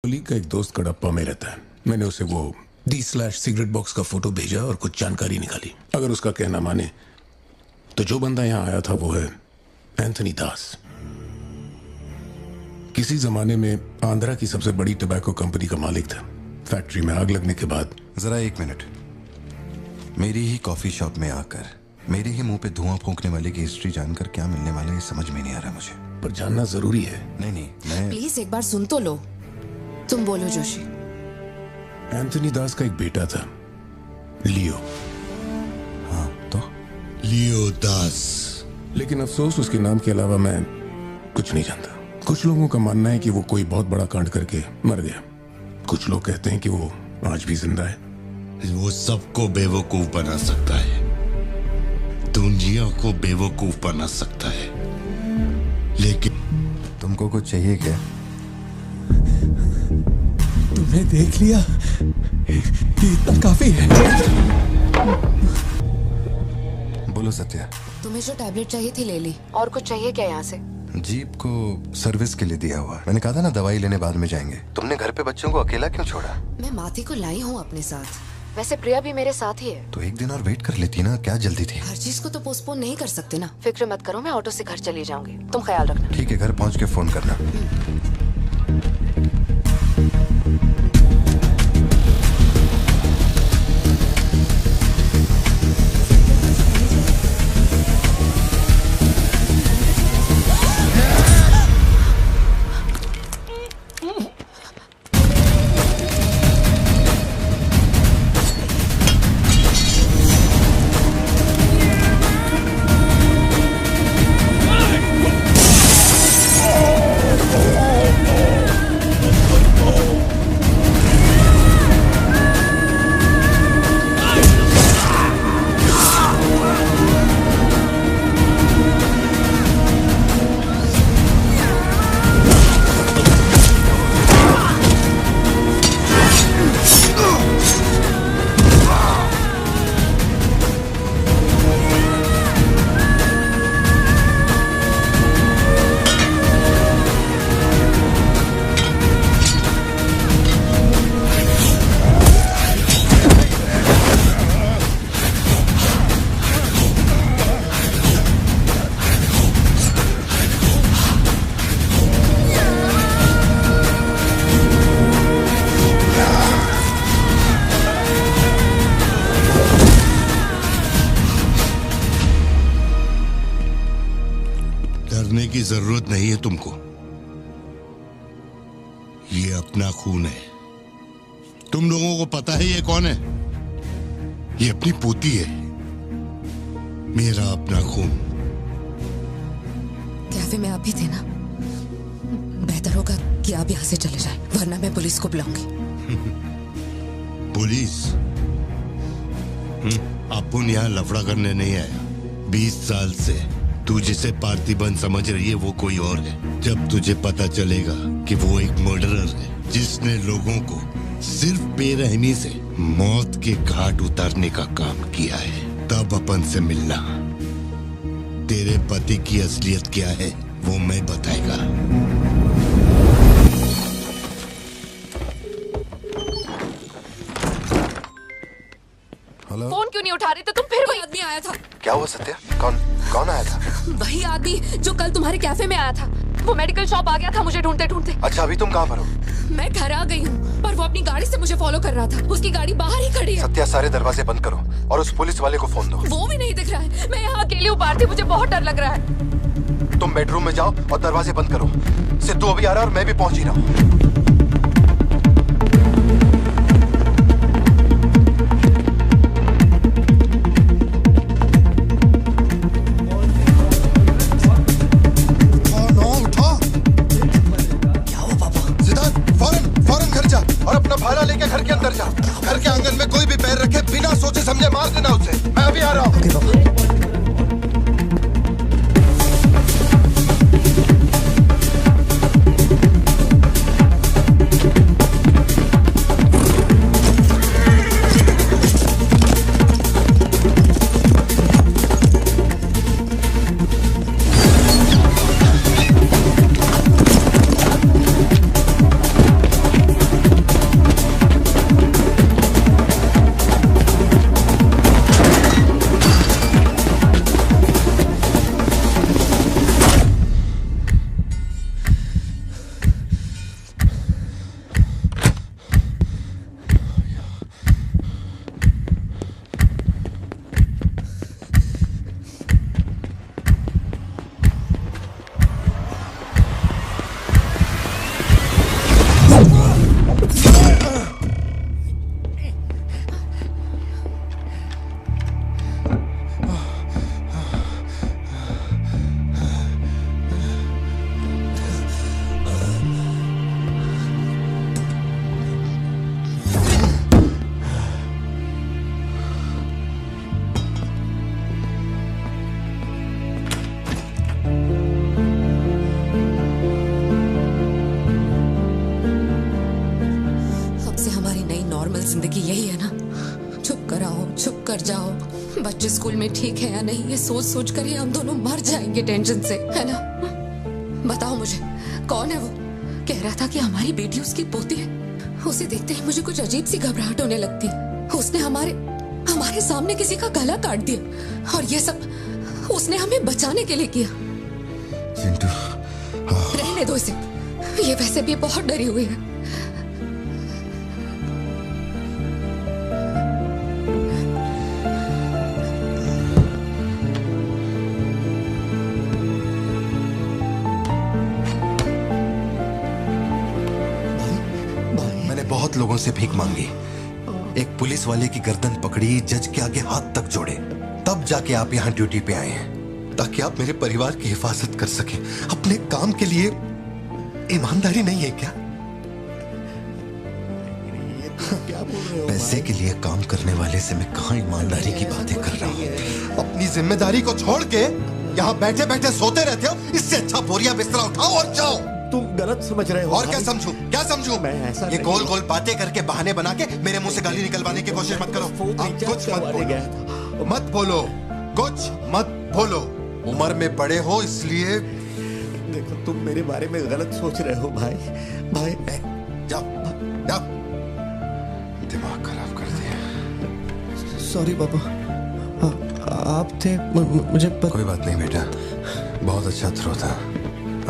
Kohli का एक दोस्त कड़प्पा में रहता है। मैंने उसे वो D/सिगरेट बॉक्स का फोटो भेजा और कुछ जानकारी निकाली। अगर उसका कहना माने तो जो बंदा यहाँ आया था वो है एंथनी दास। किसी जमाने में आंध्रा की सबसे बड़ी टबैको कंपनी का मालिक था। फैक्ट्री में आग लगने के बाद।
जरा एक मिनट। मेरी ही कॉफी शॉप में आकर मेरे ही मुंह पे धुआं फूंकने वाले की हिस्ट्री जानकर क्या मिलने वाला है, ये समझ में नहीं आ रहा मुझे।
पर जानना जरूरी है।
नहीं, मैं
प्लीज एक बार सुन तो लो। तुम बोलो जोशी।
एंथनी दास का एक बेटा था, लियो।
हाँ, तो
लियो दास।
लेकिन अफसोस, उसके नाम के अलावा मैं कुछ नहीं जानता। कुछ लोगों का मानना है कि वो कोई बहुत बड़ा कांड करके मर गया। कुछ लोग कहते हैं कि वो आज भी जिंदा है।
वो सबको बेवकूफ बना सकता है, दुनिया को बेवकूफ बना सकता है, लेकिन
तुमको कुछ चाहिए क्या?
तुमने देख लिया, इतना काफी है।
बोलो सत्या।
तुम्हें जो टैबलेट चाहिए थी ले ली। और कुछ चाहिए क्या यहाँ से?
जीप को सर्विस के लिए दिया हुआ। मैंने कहा था ना दवाई लेने बाद में जाएंगे। तुमने घर पे बच्चों को अकेला क्यों छोड़ा?
मैं माथी को लाई हूँ अपने साथ। वैसे प्रिया भी मेरे साथ ही है।
तो एक दिन और वेट कर लेती ना, क्या जल्दी थी?
हर चीज को तो पोस्टपोन नहीं कर सकते ना। फिक्र मत करो, मैं ऑटो से घर चली जाऊंगी, तुम ख्याल रखना।
ठीक है, घर पहुँच के फोन करना।
की जरूरत नहीं है तुमको। ये अपना खून है। तुम लोगों को पता है ये कौन है? ये अपनी पोती है, मेरा अपना खून।
कैफे में आप भी थे ना? बेहतर होगा कि आप यहाँ से चले जाएं, वरना मैं पुलिस को बुलाऊंगी।
पुलिस? अपन यहाँ लफड़ा करने नहीं आया। 20 साल से तू जिसे पार्थिबन समझ रही है वो कोई और है। जब तुझे पता चलेगा कि वो एक मर्डरर है जिसने लोगों को सिर्फ बेरहमी से मौत के घाट उतारने का काम किया है, तब अपन से मिलना। तेरे पति की असलियत क्या है वो मैं बताएगा।
हेलो।
फोन क्यों नहीं उठा रहे थे तुम? फिर वही आदमी आया था।
क्या हुआ सत्या? कौन आया था?
वही आदमी जो कल तुम्हारे कैफे में आया था। वो मेडिकल शॉप आ गया था मुझे ढूंढते ढूंढते।
अच्छा, अभी तुम कहाँ पर हो?
मैं घर आ गई हूँ, पर वो अपनी गाड़ी से मुझे फॉलो कर रहा था। उसकी गाड़ी बाहर ही खड़ी है।
सत्या, सारे दरवाजे बंद करो और उस पुलिस वाले को फोन दो।
वो भी नहीं दिख रहा है। मैं यहाँ अकेली हूँ पार्थी, मुझे बहुत डर लग रहा है।
तुम बेडरूम में जाओ और दरवाजे बंद करो। सिद्धू अभी आ रहा है और मैं भी पहुंच ही रहा हूँ। घर के अंदर जा। घर के आंगन में कोई भी पैर रखे बिना सोचे समझे मार देना उसे। मैं अभी आ रहा हूँ। ओके पापा। जिंदगी यही है ना, चुप कर आओ, चुप कर जाओ। बच्चे स्कूल में ठीक है या नहीं ये सोच सोच कर ही हम दोनों मर जाएंगे टेंशन से, है ना? बताओ मुझे, कौन है वो? कह रहा था कि हमारी बेटी उसकी पोती है। उसे देखते ही मुझे कुछ अजीब सी घबराहट होने लगती है। उसने हमारे सामने किसी का गला काट दिया और ये सब उसने हमें बचाने के लिए किया। चिंटू,
रहने दो इसे, ये वैसे भी बहुत डरी हुई है।
बहुत लोगों से भीख मांगी, एक पुलिस वाले की गर्दन पकड़ी, जज के आगे हाथ तक जोड़े, तब जाके आप यहाँ ड्यूटी पे आए हैं ताकि आप मेरे परिवार की हिफाजत कर सकें। अपने काम के लिए ईमानदारी नहीं है क्या?
क्या बोल रहे हो?
पैसे के लिए काम करने वाले से मैं कहाँ ईमानदारी की बातें कर रहा हूँ? अपनी जिम्मेदारी को छोड़ के यहाँ बैठे बैठे सोते रहते हो। इससे अच्छा बोरिया बिस्तरा उठाओ और जाओ।
तुम गलत समझ रहे हो।
और क्या समझूं? क्या समझूं?
मैं ऐसा
ये गोल गोल बातें करके बहाने बना के मेरे मुंह से गाली निकलवाने की कोशिश मत करो। आप कुछ मत बोलो, मत बोलो, कुछ मत बोलो। उम्र में बड़े हो इसलिए।
देखो, तुम मेरे बारे में गलत सोच रहे हो भाई।
जाओ जाओ, दिमाग खराब कर दिया।
सॉरी पापा, आप थे मुझे
कोई बात नहीं बेटा, बहुत अच्छा थ्रो था।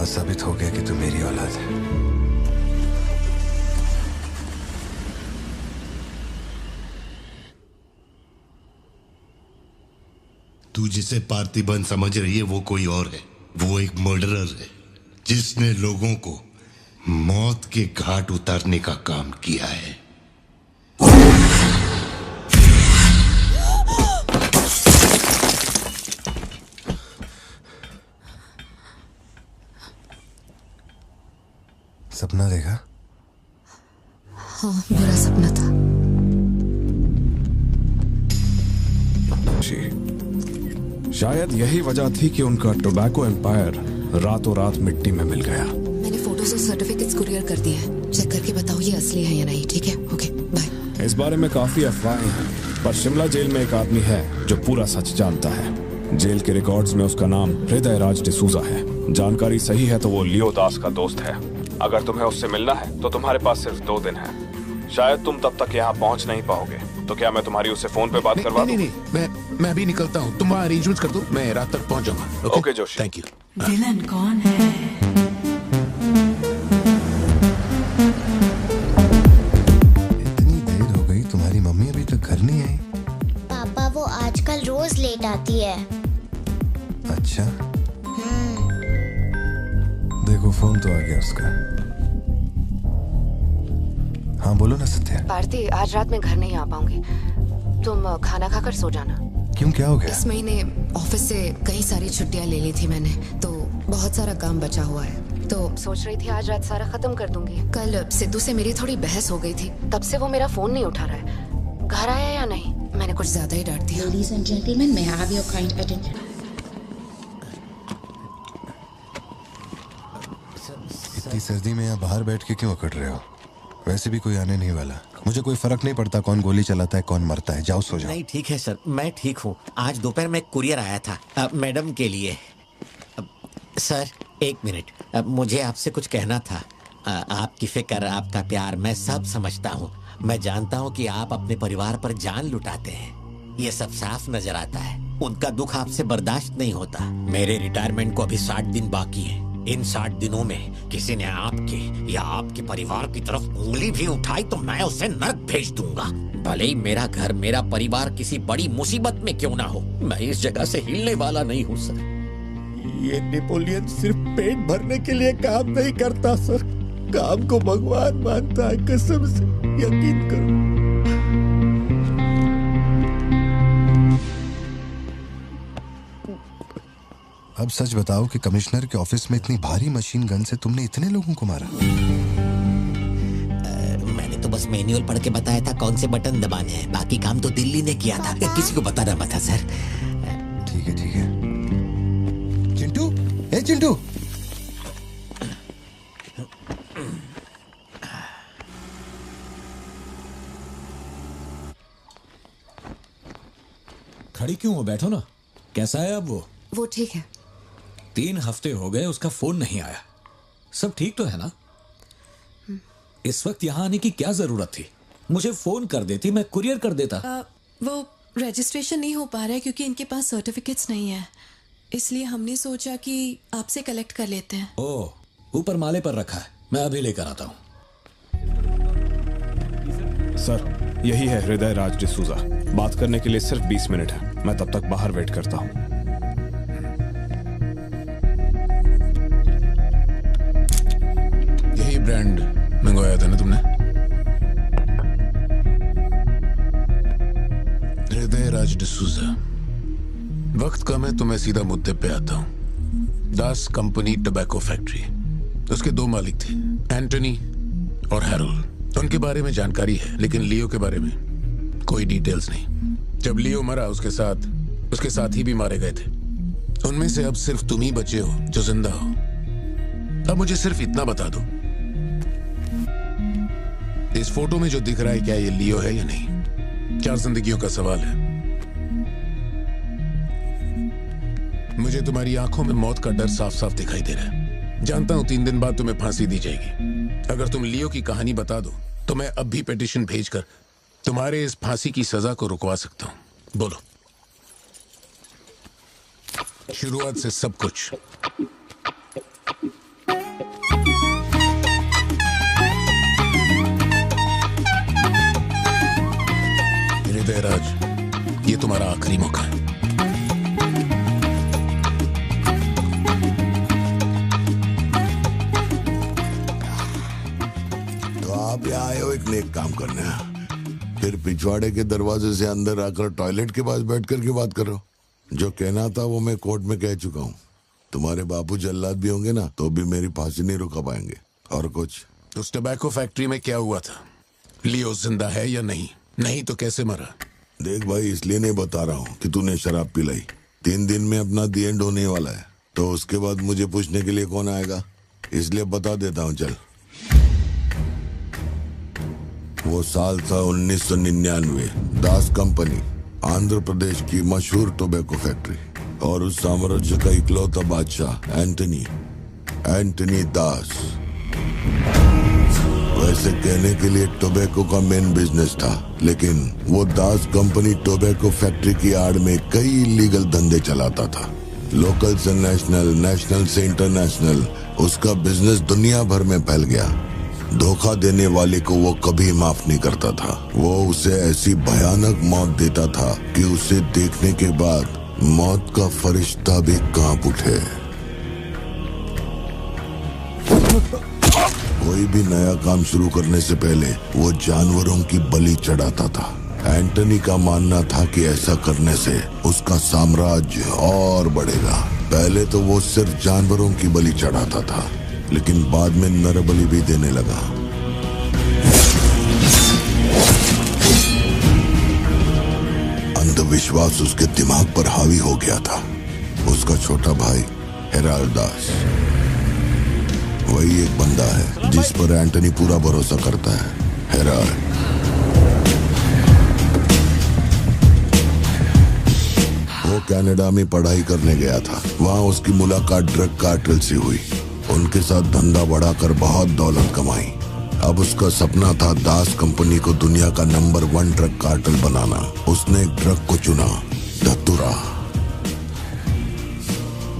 साबित हो गया कि तू मेरी औलाद है।
तू जिसे पार्थिबन समझ रही है वो कोई और है। वो एक मर्डरर है जिसने लोगों को मौत के घाट उतारने का काम किया है।
सपना देखा?
हाँ, बुरा सपना था।
शायद यही वजह थी कि उनका टोबैको एम्पायर रातों रात मिट्टी में मिल गया।
मैंने फोटोज और सर्टिफिकेट्स कुरियर कर दिए हैं। चेक करके बताओ ये असली है या नहीं। ठीक है, ओके, बाय।
इस बारे में काफी अफवाहें हैं, पर शिमला जेल में एक आदमी है जो पूरा सच जानता है। जेल के रिकॉर्ड्स में उसका नाम हृदय राज डिसूजा है। जानकारी सही है तो वो लियो दास का दोस्त है। अगर तुम्हें उससे मिलना है तो तुम्हारे पास सिर्फ 2 दिन है। शायद तुम तब तक यहाँ पहुँच नहीं पाओगे, तो क्या मैं तुम्हारी उससे फोन पे बात करवा दूं?
नहीं, मैं भी निकलता हूँ। तुम वहाँ अरेंजमेंट कर दो, मैं रात तक पहुँच जाऊंगा।
Okay Joshi,
thank you.
Villain कौन है?
इतनी देर हो गई, तुम्हारी मम्मी अभी तक घर नहीं आई?
पापा वो आजकल रोज लेट आती है।
अच्छा, देखो फोन तो आ गया उसका। हाँ बोलो ना सत्या।
भारती, आज रात में घर नहीं आ पाऊंगी। तुम खाना खाकर सो जाना।
क्यों, क्या हो गया?
इस महीने ऑफिस से कई सारी छुट्टियां ले ली थी मैंने, तो बहुत सारा काम बचा हुआ है। तो सोच रही थी आज रात सारा खत्म कर दूंगी। कल सिद्धू से मेरी थोड़ी बहस हो गई थी, तब से वो मेरा फोन नहीं उठा रहा है। घर आया या नहीं? मैंने कुछ ज्यादा ही डांट दिया।
Ladies and gentlemen, may I have your kind attention?
इतनी सर्दी में यहाँ बाहर बैठ के क्यों अकड़ रहे हो? वैसे भी कोई आने नहीं वाला। मुझे कोई फर्क नहीं पड़ता कौन गोली चलाता है कौन मरता है। जाओ सो जाओ।
नहीं ठीक है सर, मैं ठीक हूँ। आज दोपहर में कुरियर आया था मैडम के लिए। सर 1 मिनट, मुझे आपसे कुछ कहना था। आपकी फिक्र, आपका प्यार मैं सब समझता हूँ। मैं जानता हूँ कि आप अपने परिवार पर जान लुटाते हैं, ये सब साफ नजर आता है। उनका दुख आपसे बर्दाश्त नहीं होता। मेरे रिटायरमेंट को अभी 60 दिन बाकी है। इन 60 दिनों में किसी ने आपके या आपके परिवार की तरफ उंगली भी उठाई तो मैं उसे नर्क भेज दूंगा। भले ही मेरा घर, मेरा परिवार किसी बड़ी मुसीबत में क्यों ना हो, मैं इस जगह से हिलने वाला नहीं हूँ सर। ये नेपोलियन सिर्फ पेट भरने के लिए काम नहीं करता सर, काम को भगवान मानता है। कसम से यकीन करो।
अब सच बताओ कि कमिश्नर के ऑफिस में इतनी भारी मशीन गन से तुमने इतने लोगों को मारा?
मैंने तो बस मैनुअल पढ़ के बताया था कौन से बटन दबाने हैं, बाकी काम तो दिल्ली ने किया था। किसी को बताना मत था सर।
ठीक है ठीक है। चिंटू, ए चिंटू,
खड़ी क्यों हो? बैठो ना। कैसा है अब
वो ठीक है।
3 हफ्ते हो गए उसका फोन नहीं आया। सब ठीक तो है ना? इस वक्त यहाँ आने की क्या जरूरत थी? मुझे फोन कर देती, मैं कुरियर कर देता।
वो रजिस्ट्रेशन नहीं हो पा रहा है क्योंकि इनके पास सर्टिफिकेट्स नहीं है, इसलिए हमने सोचा कि आपसे कलेक्ट कर लेते हैं।
ओह, ऊपर माले पर रखा है, मैं अभी लेकर आता हूँ।
सर यही है हृदय राज डिसूजा। बात करने के लिए सिर्फ 20 मिनट है। मैं तब तक बाहर वेट करता हूँ।
यही ब्रांड मंगवाया था ना तुमने? हृदय राज डिसूजा। वक्त कम है तो मैं सीधा मुद्दे पे आता हूँ। दास कंपनी टोबैको फैक्ट्री, उसके 2 मालिक थे, एंटनी और हैरोल्ड। उनके बारे में जानकारी है, लेकिन लियो के बारे में कोई डिटेल्स नहीं। जब लियो मरा उसके साथी भी मारे गए थे। उनमें से अब सिर्फ तुम ही बचे हो जो जिंदा हो। अब मुझे सिर्फ इतना बता दो, इस फोटो में जो दिख रहा है क्या ये लियो है या नहीं? 4 जिंदगियों का सवाल है। मुझे तुम्हारी आंखों में मौत का डर साफ साफ दिखाई दे रहा है। जानता हूं 3 दिन बाद तुम्हें फांसी दी जाएगी। अगर तुम लियो की कहानी बता दो तो मैं अब भी पिटीशन भेजकर तुम्हारे इस फांसी की सजा को रुकवा सकता हूं। बोलो। शुरुआत से सब कुछ। हृदय राज, ये तुम्हारा आखिरी मौका है।
आप यहाँ आए हो एक नेक काम करने, फिर पिछवाड़े के दरवाजे से अंदर आकर टॉयलेट के पास बैठ कर के बात करो। जो कहना था वो मैं कोर्ट में कह चुका हूँ। तुम्हारे बापू जल्लाद भी होंगे ना तो भी मेरी फांसी नहीं रुका पाएंगे। और कुछ?
उस टबैको फैक्ट्री में क्या हुआ था? लियो जिंदा है या नहीं? नहीं तो कैसे मरा?
देख भाई, इसलिए नहीं बता रहा हूँ कि तूने शराब पिलाई। 3 दिन में अपना दी एंड होने वाला है, तो उसके बाद मुझे पूछने के लिए कौन आएगा, इसलिए बता देता हूँ। चल, वो साल था 1999। दास कंपनी, आंध्र प्रदेश की मशहूर टोबैको फैक्ट्री, और उस साम्राज्य का इकलौता बादशाह एंटनी दास। वैसे कहने के लिए टोबैको का मेन बिजनेस था, लेकिन वो दास कंपनी टोबैको फैक्ट्री की आड़ में कई इलीगल धंधे चलाता था। लोकल से नेशनल, नेशनल से इंटरनेशनल, उसका बिजनेस दुनिया भर में फैल गया। धोखा देने वाले को वो कभी माफ नहीं करता था। वो उसे ऐसी भयानक मौत देता था कि उसे देखने के बाद मौत का फरिश्ता भी कांप उठे। कोई भी नया काम शुरू करने से पहले वो जानवरों की बलि चढ़ाता था। एंटनी का मानना था कि ऐसा करने से उसका साम्राज्य और बढ़ेगा। पहले तो वो सिर्फ जानवरों की बलि चढ़ाता था, लेकिन बाद में नर बलि भी देने लगा। अंधविश्वास उसके दिमाग पर हावी हो गया था। उसका छोटा भाई हेराल्ड दास, वही एक बंदा है जिस पर एंटनी पूरा भरोसा करता है। हेराल्ड वो कनाडा में पढ़ाई करने गया था। वहां उसकी मुलाकात ड्रग कार्टेल से हुई। उनके साथ धंधा बढ़ाकर बहुत दौलत कमाई। अब उसका सपना था दास कंपनी को दुनिया का नंबर 1 ड्रग कार्टेल बनाना। उसने एक ड्रग को चुना, धतूरा।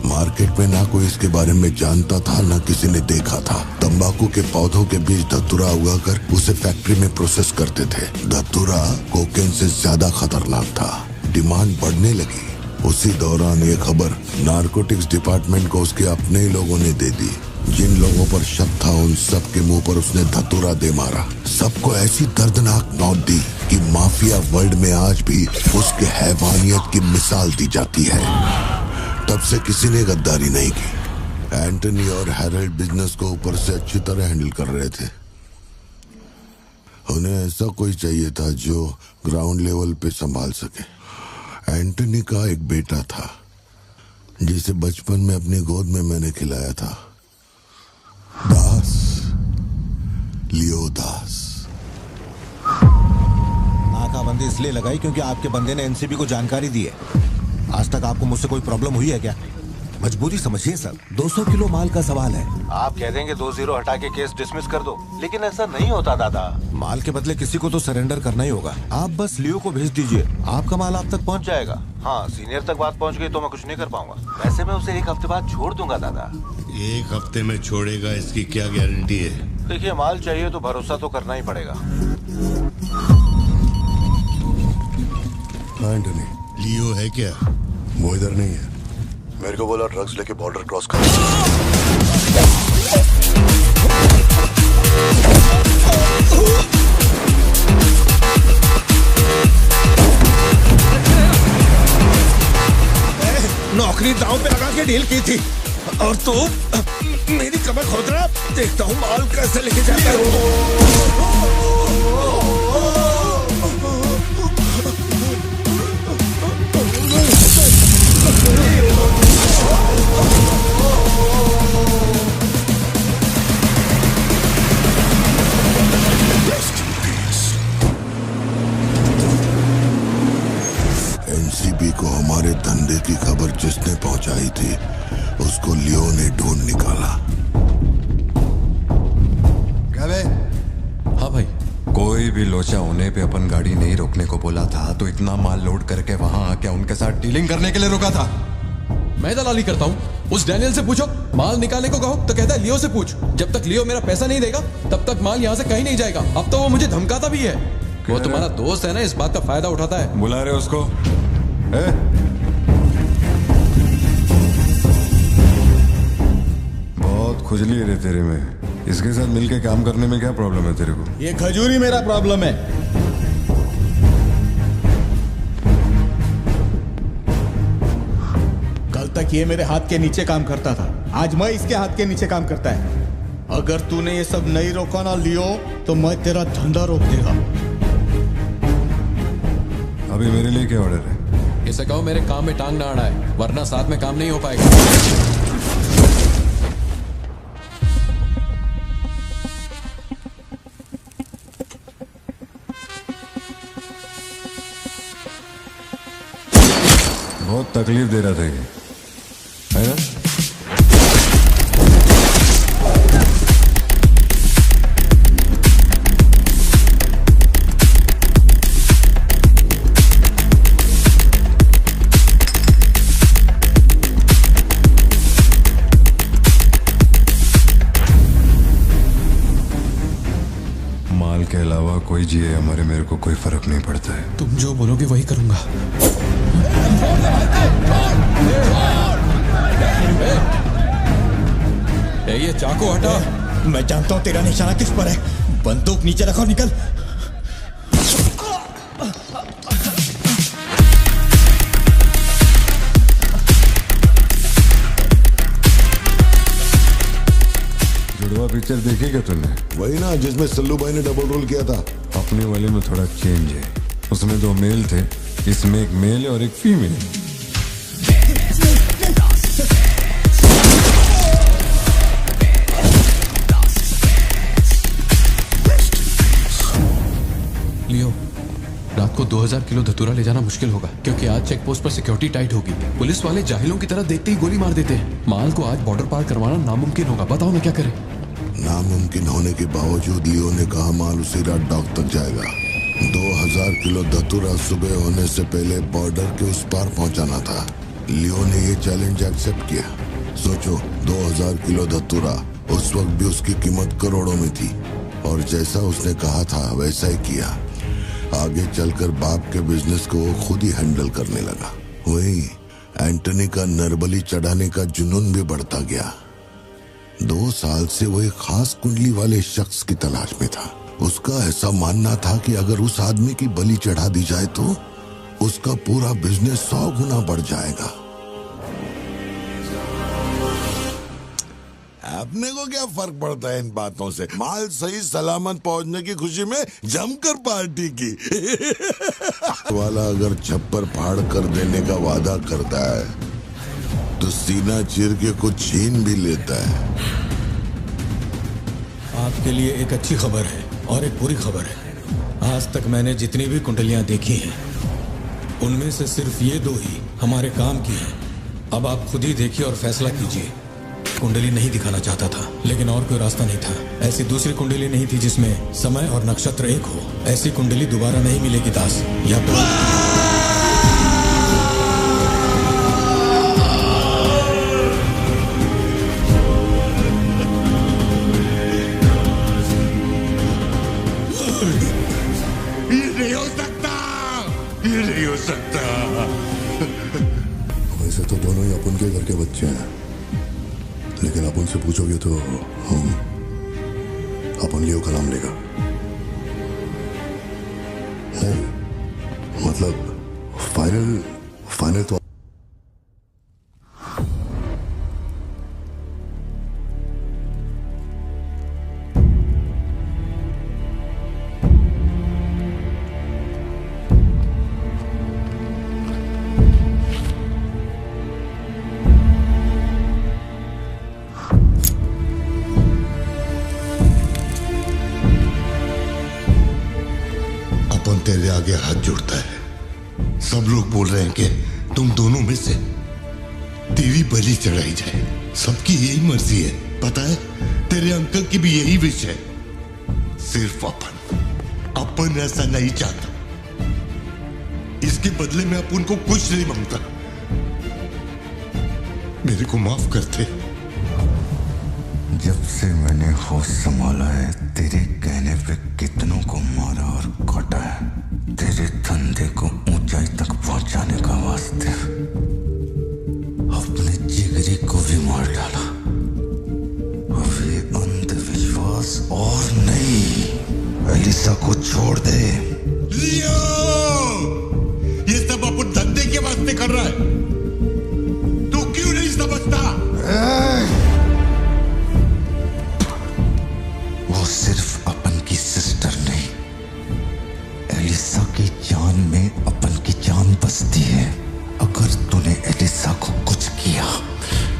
मार्केट में ना कोई इसके बारे में जानता था, ना किसी ने देखा था। तंबाकू के पौधों के बीच धतूरा उगाकर उसे फैक्ट्री में प्रोसेस करते थे। धतूरा कोकेन से ज्यादा खतरनाक था। डिमांड बढ़ने लगी। उसी दौरान ये खबर नारकोटिक्स डिपार्टमेंट को उसके अपने ही लोगों ने दे दी। जिन लोगों पर शक था उन सब के मुंह पर उसने धतूरा दे मारा। सबको ऐसी दर्दनाक मौत दी कि माफिया वर्ल्ड में आज भी उसके हैवानियत की मिसाल दी जाती है। तब से किसी ने गद्दारी नहीं की। एंटनी और हैरल्ड बिजनेस को ऊपर से अच्छी तरह हैंडल कर रहे थे। उन्हें ऐसा कोई चाहिए था जो ग्राउंड लेवल पे संभाल सके। एंटनी का एक बेटा था जिसे बचपन में अपनी गोद में मैंने खिलाया था, दास, लियो दास।
नाकाबंदी इसलिए लगाई क्योंकि आपके बंदे ने एनसीबी को जानकारी दी है। आज तक आपको मुझसे कोई प्रॉब्लम हुई है क्या? मजबूरी समझिए सर, 200 किलो माल का सवाल है। आप कह देंगे 2-0 हटा के केस डिसमिस कर दो, लेकिन ऐसा नहीं होता दादा। माल के बदले किसी को तो सरेंडर करना ही होगा। आप बस लियो को भेज दीजिए, आपका माल आप तक पहुंच जाएगा। हाँ, सीनियर तक बात पहुंच गई तो मैं कुछ नहीं कर पाऊंगा। वैसे मैं उसे 1 हफ्ते बाद छोड़ दूंगा दादा।
1 हफ्ते में छोड़ेगा, इसकी क्या गारंटी है?
देखिए, माल चाहिए तो भरोसा तो करना ही पड़ेगा।
एंटनी, लियो है क्या?
वो इधर नहीं है। मेरे को बोला ड्रग्स लेके बॉर्डर क्रॉस कर।
नौकरी दांव पे लगा के डील की थी और तू मेरी कमर खोद रहा। देखता हूँ माल कैसे लेके जाता है।
एनसीबी को हमारे धंधे की खबर जिसने पहुंचाई थी उसको लियो ने ढूंढ निकाला।
हाँ भाई, कोई भी लोचा होने पे अपन गाड़ी नहीं रोकने को बोला था, तो इतना माल लोड करके वहां आके उनके साथ डीलिंग करने के लिए रुका था।
मैं दलाली करता हूँ? उस डैनियल से पूछो। माल निकालने को कहो तो कहता है लियो से पूछ। जब तक लियो मेरा पैसा नहीं देगा तब तक माल यहाँ से कहीं नहीं जाएगा। अब तो वो मुझे धमकाता भी है। वो तुम्हारा दोस्त है ना, इस बात का फायदा उठाता है।
बुला रहे उसको? बहुत खुजली है रे तेरे में।
इसके साथ मिलके काम करने में क्या प्रॉब्लम है तेरे को?
ये खजूरी मेरा प्रॉब्लम है। कल तक ये मेरे हाथ के नीचे काम करता था, आज मैं इसके हाथ के नीचे काम करता है। अगर तूने ये सब नहीं रोका ना लियो तो मैं तेरा धंधा रोक देगा।
अभी मेरे लिए क्या ऑर्डर है?
इसे कहो मेरे काम में टांग ना अड़ाए, वरना साथ में काम नहीं हो पाएगा।
बहुत तकलीफ दे रहा था ये, है ना? माल के अलावा कोई जिए हमारे, मेरे को कोई फर्क नहीं पड़ता है।
तुम जो बोलोगे वही करूंगा। ये चाकू हटा।
मैं जानता हूं तेरा निशाना किस पर है। बंदूक नीचे रखो, निकल।
जुड़वा पिक्चर देखी क्या तुमने?
वही ना जिसमें सल्लू भाई ने डबल रोल किया था।
अपने वाले में थोड़ा चेंज है, उसमें 2 मेल थे, इसमें 1 मेल और 1 फीमेल।
लियो, रात को 2000 किलो धतूरा ले जाना मुश्किल होगा, क्योंकि आज चेक पोस्ट पर सिक्योरिटी टाइट होगी। पुलिस वाले जाहिलों की तरह देखते ही गोली मार देते हैं। माल को आज बॉर्डर पार करवाना नामुमकिन होगा। बताओ ना क्या करें?
नामुमकिन होने के बावजूद लियो ने कहा माल उसी रात डॉक तक जाएगा। 2000 किलो धतूरा सुबह होने से पहले बॉर्डर के उस पार पहुंचाना था। लियो ने ये चैलेंज एक्सेप्ट किया। सोचो, 2000 किलो धतूरा, उस वक्त भी उसकी कीमत करोड़ों में थी, और जैसा उसने कहा था वैसा ही किया। आगे चलकर बाप के बिजनेस को वो खुद ही हैंडल करने लगा। वही एंटनी का नरबली चढ़ाने का जुनून भी बढ़ता गया। 2 साल से वो एक खास कुंडली वाले शख्स की तलाश में था। उसका ऐसा मानना था कि अगर उस आदमी की बलि चढ़ा दी जाए तो उसका पूरा बिजनेस 100 गुना बढ़ जाएगा। अपने को क्या फर्क पड़ता है इन बातों से? माल सही सलामत पहुंचने की खुशी में जमकर पार्टी की। वाला अगर छप्पर फाड़ कर देने का वादा करता है तो सीना चीर के कुछ छीन भी लेता है।
आपके लिए एक अच्छी खबर है और एक बुरी खबर है। आज तक मैंने जितनी भी कुंडलियां देखी हैं, उनमें से सिर्फ ये 2 ही हमारे काम की हैं। अब आप खुद ही देखिए और फैसला कीजिए। कुंडली नहीं दिखाना चाहता था, लेकिन और कोई रास्ता नहीं था। ऐसी दूसरी कुंडली नहीं थी जिसमें समय और नक्षत्र एक हो। ऐसी कुंडली दोबारा नहीं मिलेगी दास। या तो
ये नहीं हो सकता, ये नहीं हो सकता।
वैसे तो दोनों ही अपन के घर के बच्चे हैं, लेकिन आप उनसे पूछोगे तो अपन लियो का नाम लेगा। नहीं, मतलब फाइनल तो
तेरे आगे हाथ जोड़ता है। सब लोग बोल रहे हैं कि तुम दोनों में से तेरी बलि चढ़ाई जाए। सबकी यही मर्जी है, पता है? तेरे अंकल की भी यही विश है। सिर्फ अपन ऐसा नहीं चाहता। इसके बदले में अपन को कुछ नहीं मांगता। मेरे को माफ करते।
जब से मैंने होश संभाला है, तेरे कहने पे कितनों को मारा और काटा है। तेरे धंधे को ऊंचाई तक पहुंचाने का वास्ते अपने जिगरी को भी मार डाला। अब ये अंधविश्वास
एलिसा को छोड़ दे।
लियो, ये सब अपन धंधे के वास्ते कर रहा है, तू क्यों नहीं समझता?
वो सिर्फ अपन की सिस्टर नहीं, एलिसा की जान में अपन की जान बसती है। अगर तूने एलिसा को कुछ किया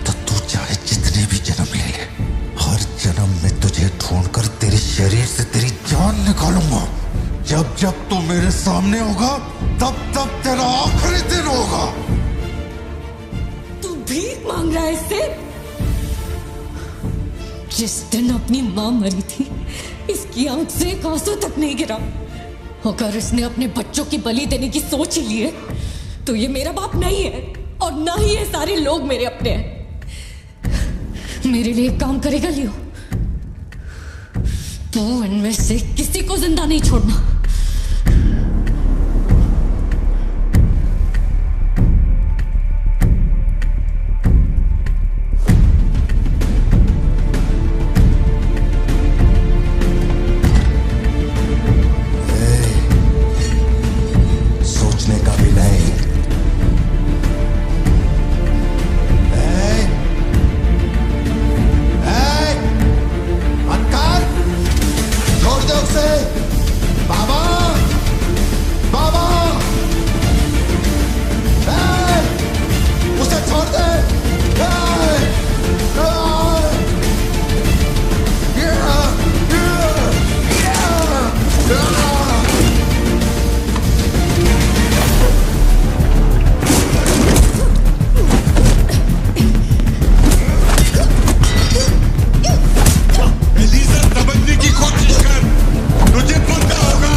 तो तू चाहे जितने भी जन्म ले ले, हर जन्म में तुझे ढूंढकर तेरे शरीर से तेरी जान निकालूंगा। जब जब तू मेरे सामने होगा तब तब तेरा आखिरी दिन होगा।
तू भीख मांग रहा है इससे? जिस दिन अपनी मां मरी थी, इसकी आंख से एक आंसू तक नहीं गिरा। अगर इसने अपने बच्चों की बलि देने की सोच ही ली है तो ये मेरा बाप नहीं है, और ना ही ये सारे लोग मेरे अपने हैं। मेरे लिए एक काम करेगा लियो, तो इनमें से किसी को जिंदा नहीं छोड़ना।
सोचने का भी नहीं। छोड़ दो उसे। बाबा, बाबा, उसे छोड़ दे।
एलिसा, समझने की कोशिश कर, तुझे पता होगा।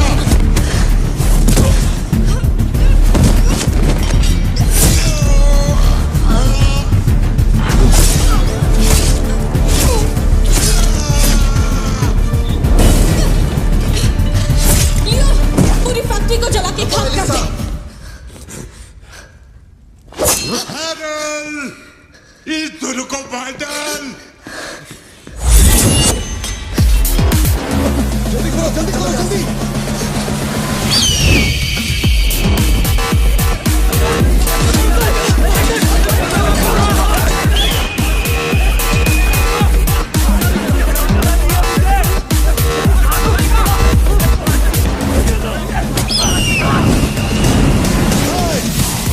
लियो, पूरी फैक्ट्री को जला के खाक कर दे।
हैरल, इस दोनों को बाहर डाल।
जल्दी करो, जल्दी करो, जल्दी।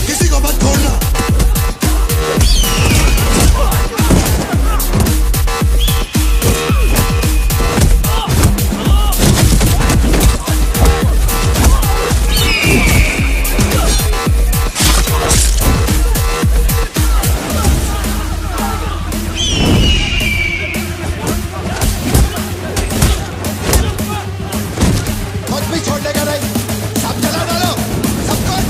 किसी को मत छोड़ना।
कुछ भी छोड़ने का नहीं, सब जला डालो, सब कुछ।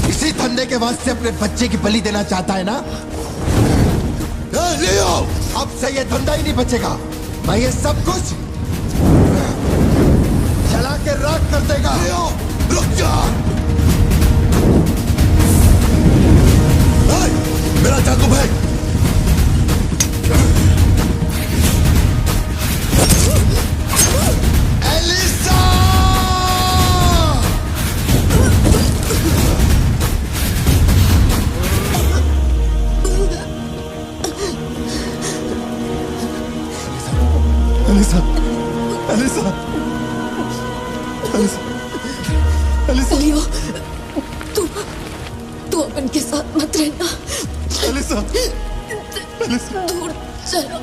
इसी धंधे के वास्ते अपने बच्चे की बलि देना चाहता है ना? लियो, अब से ये धंधा ही नहीं बचेगा। मैं ये सब कुछ जला के राख कर देगा। लियो, रुक जा। मेरा चाकू फेंक। Elisa! Elisa, Elisa, Elisa, Elisa.
Leo, तू अपन के साथ मत रहना।
Elisa, Elisa.
दूर चलो।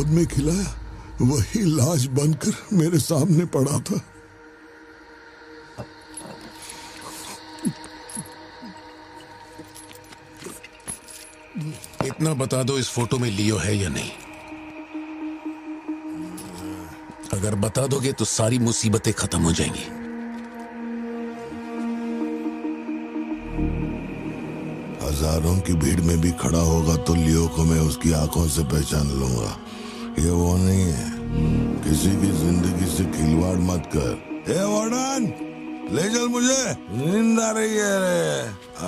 गोद में खिलाया, वही लाश बनकर मेरे सामने पड़ा था।
इतना बता दो, इस फोटो में लियो है या नहीं? अगर बता दोगे तो सारी मुसीबतें खत्म हो जाएंगी।
हजारों की भीड़ में भी खड़ा होगा तो लियो को मैं उसकी आंखों से पहचान लूंगा। ये वो नहीं है। किसी की जिंदगी से खिलवाड़ मत कर। ए वार्डन, ले चल मुझे, नींद आ रही है रे।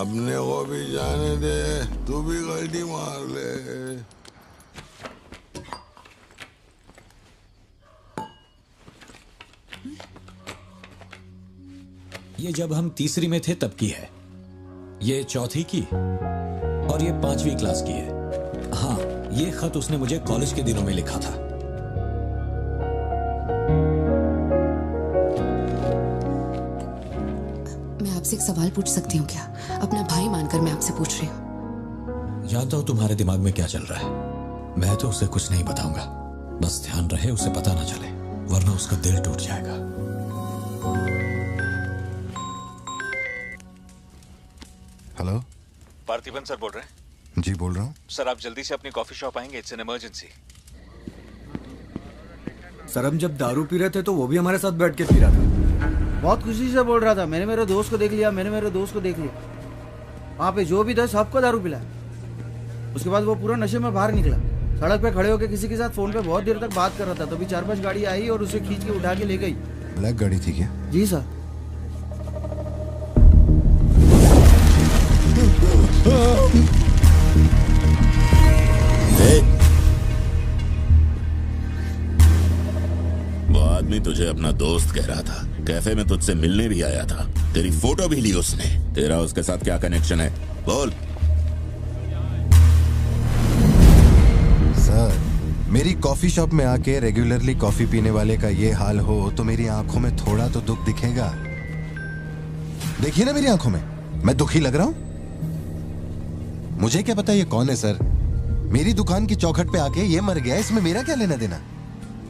अपने को भी जाने दे, तू भी गलती मार ले।
ये जब हम तीसरी में थे तब की है, ये चौथी की और ये 5वीं क्लास की है। हाँ, ये खत उसने मुझे कॉलेज के दिनों में लिखा था।
मैं आपसे एक सवाल पूछ सकती हूँ क्या? अपना भाई मानकर मैं आपसे पूछ रही हूँ।
जानता हूं तुम्हारे दिमाग में क्या चल रहा है। मैं तो उसे कुछ नहीं बताऊंगा, बस ध्यान रहे उसे पता ना चले, वरना उसका दिल टूट जाएगा।
हेलो,
पार्थिबन सर बोल रहे हैं?
जी बोल रहा हूँ।
सर आप जल्दी से अपनी कॉफी शॉप आएंगे, इट्स एन इमरजेंसी।
सर हम जब दारू पी रहे थे तो वो भी हमारे साथ बैठ के पी रहा था। बहुत खुशी से बोल रहा था, मैंने मेरे दोस्त को देख लिया, मैंने मेरे दोस्त को देख लिया। वहाँ पे जो भी था सबको दारू पिलाया। उसके बाद वो पूरा नशे में बाहर निकला, सड़क पे खड़े होकर किसी के साथ फोन पे बहुत देर तक बात कर रहा था। तभी 4-5 गाड़ी आई और उसे खींच के उठा के ले गई।
ब्लैक गाड़ी थी क्या?
जी सर।
वो आदमी तुझे अपना दोस्त कह रहा था, कैफे में तुझसे मिलने भी आया था, तेरी फोटो भी ली उसने। तेरा उसके साथ क्या कनेक्शन है, बोल।
सर, मेरी कॉफी शॉप में आके रेगुलरली कॉफी पीने वाले का ये हाल हो तो मेरी आंखों में थोड़ा तो दुख दिखेगा। देखिए ना मेरी आंखों में, मैं दुखी लग रहा हूं? मुझे क्या पता ये कौन है सर। मेरी दुकान की चौखट पे आके ये मर गया, इसमें मेरा क्या लेना देना।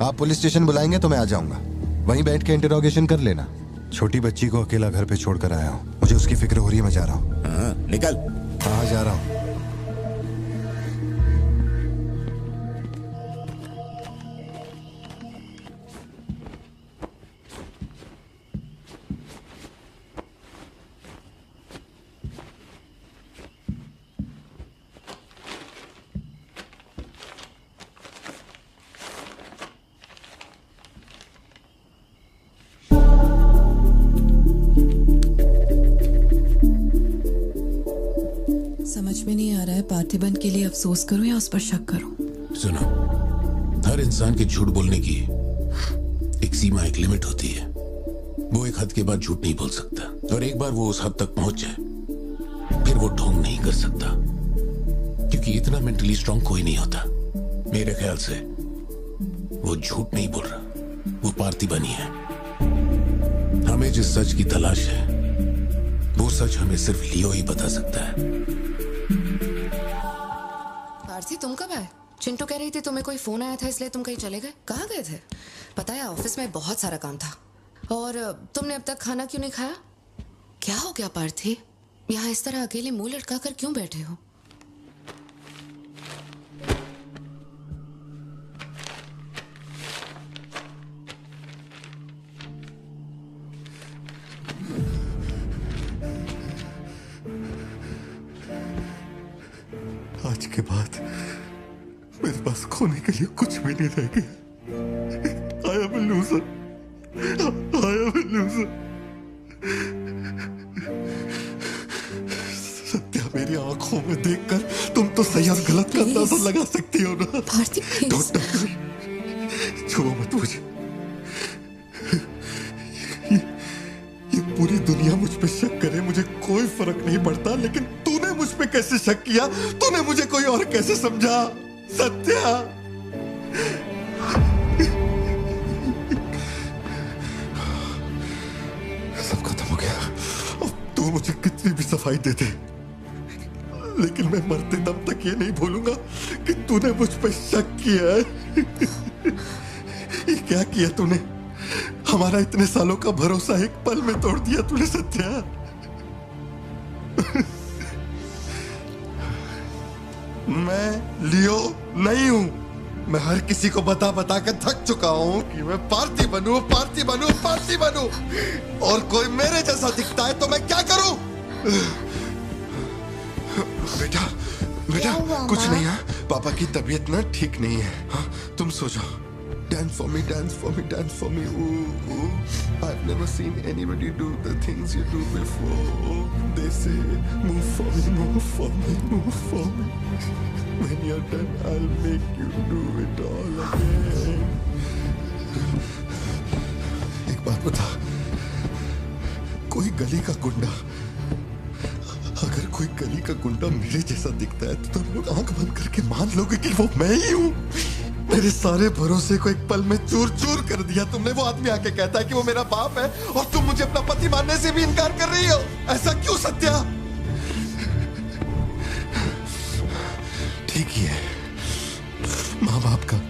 आप पुलिस स्टेशन बुलाएंगे तो मैं आ जाऊंगा, वहीं बैठ के इंटरोगेशन कर लेना। छोटी बच्ची को अकेला घर पे छोड़कर आया हूँ, मुझे उसकी फिक्र हो रही है, मैं जा रहा हूँ।
निकल।
हाँ जा रहा हूँ।
समझ में नहीं आ रहा है पार्थिबन के लिए अफसोस करूं या उस पर शक करूं।
सुनो, हर इंसान के झूठ बोलने की एक सीमा, एक लिमिट होती है। वो एक हद के बाद झूठ नहीं बोल सकता, और एक बार वो उस हद तक पहुंच जाए फिर वो ढोंग नहीं कर सकता, क्योंकि इतना मेंटली स्ट्रांग कोई नहीं होता। मेरे ख्याल से वो झूठ नहीं बोल रहा, वो पार्थिबन ही है। हमें जिस सच की तलाश है वो सच हमें सिर्फ लियो ही बता सकता है।
पार्थी, तुम कब आए? चिंटू कह रही थी तुम्हें कोई फोन आया था इसलिए तुम कहीं चले गए। कहाँ गए थे? पता है ऑफिस में बहुत सारा काम था। और तुमने अब तक खाना क्यों नहीं खाया? क्या हो गया पार्थी? यहाँ इस तरह अकेले मुंह लटका कर क्यों बैठे हो?
आज के बाद मेरे पास खोने के लिए कुछ भी नहीं रह गया। I am a loser. I am a loser. Satya, मेरी आंखों में देखकर तुम तो सही और गलत का अंदाजा लगा सकती हो ना। Don't touch me. छुओ मत मुझे। ये पूरी दुनिया मुझ पे शक करे, मुझे कोई फर्क नहीं पड़ता, लेकिन तूने मुझ पे कैसे शक किया? तूने मुझे कोई और कैसे समझा? सत्या, सब खत्म हो गया। अब तू मुझे कितनी भी सफाई दे दे,
लेकिन मैं मरते दम तक ये नहीं भूलूंगा कि तूने मुझ पे शक किया है। ये क्या किया तूने? हमारा इतने सालों का भरोसा एक पल में तोड़ दिया तूने सत्या। मैं लियो नहीं हूं। मैं हर किसी को बता बता के थक चुका हूं कि मैं पार्थी बनूं, पार्थी बनूं, पार्थी बनूं, और कोई मेरे जैसा दिखता है तो मैं क्या करूं? बेटा बेटा कुछ नहीं है, पापा की तबीयत ना ठीक नहीं है। हाँ तुम सो जाओ। Dance for me, dance for me, dance for me. Ooh, ooh. I've never seen anybody do the things you do before. They say, move for me, move for me, move for me. When you're done, I'll make you do it all again. एक बात बता, कोई गली का गुंडा, अगर कोई गली का गुंडा मेरे जैसा दिखता है तो तुम लोग आंख बंद करके मान लोगे कि वो मैं ही हूं। मेरे सारे भरोसे को एक पल में चूर चूर कर दिया तुमने। वो आदमी आके कहता है कि वो मेरा बाप है और तुम मुझे अपना पति मानने से भी इनकार कर रही हो। ऐसा क्यों सत्या? ठीक ही है, माँ बाप का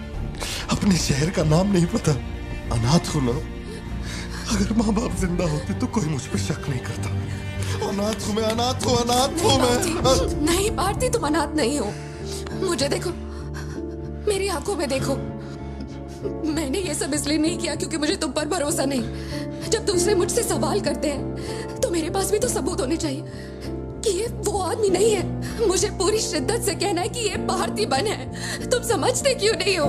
अपने शहर का नाम नहीं पता, अनाथ हो ना। अगर माँ बाप जिंदा होते तो कोई मुझ पे शक नहीं करता। अनाथ हूं मैं, अनाथ हूं, अनाथ हूं मैं।
नहीं भारती, तुम अनाथ नहीं हो। मुझे देखो, मेरी आंखों में देखो। मैंने ये सब इसलिए नहीं किया क्योंकि मुझे तुम पर भरोसा नहीं। जब दूसरे मुझसे सवाल करते हैं तो मेरे पास भी तो सबूत होने चाहिए कि ये वो आदमी नहीं है। मुझे पूरी शिद्दत से कहना है कि ये पार्थिबन है। तुम समझते क्यों नहीं हो?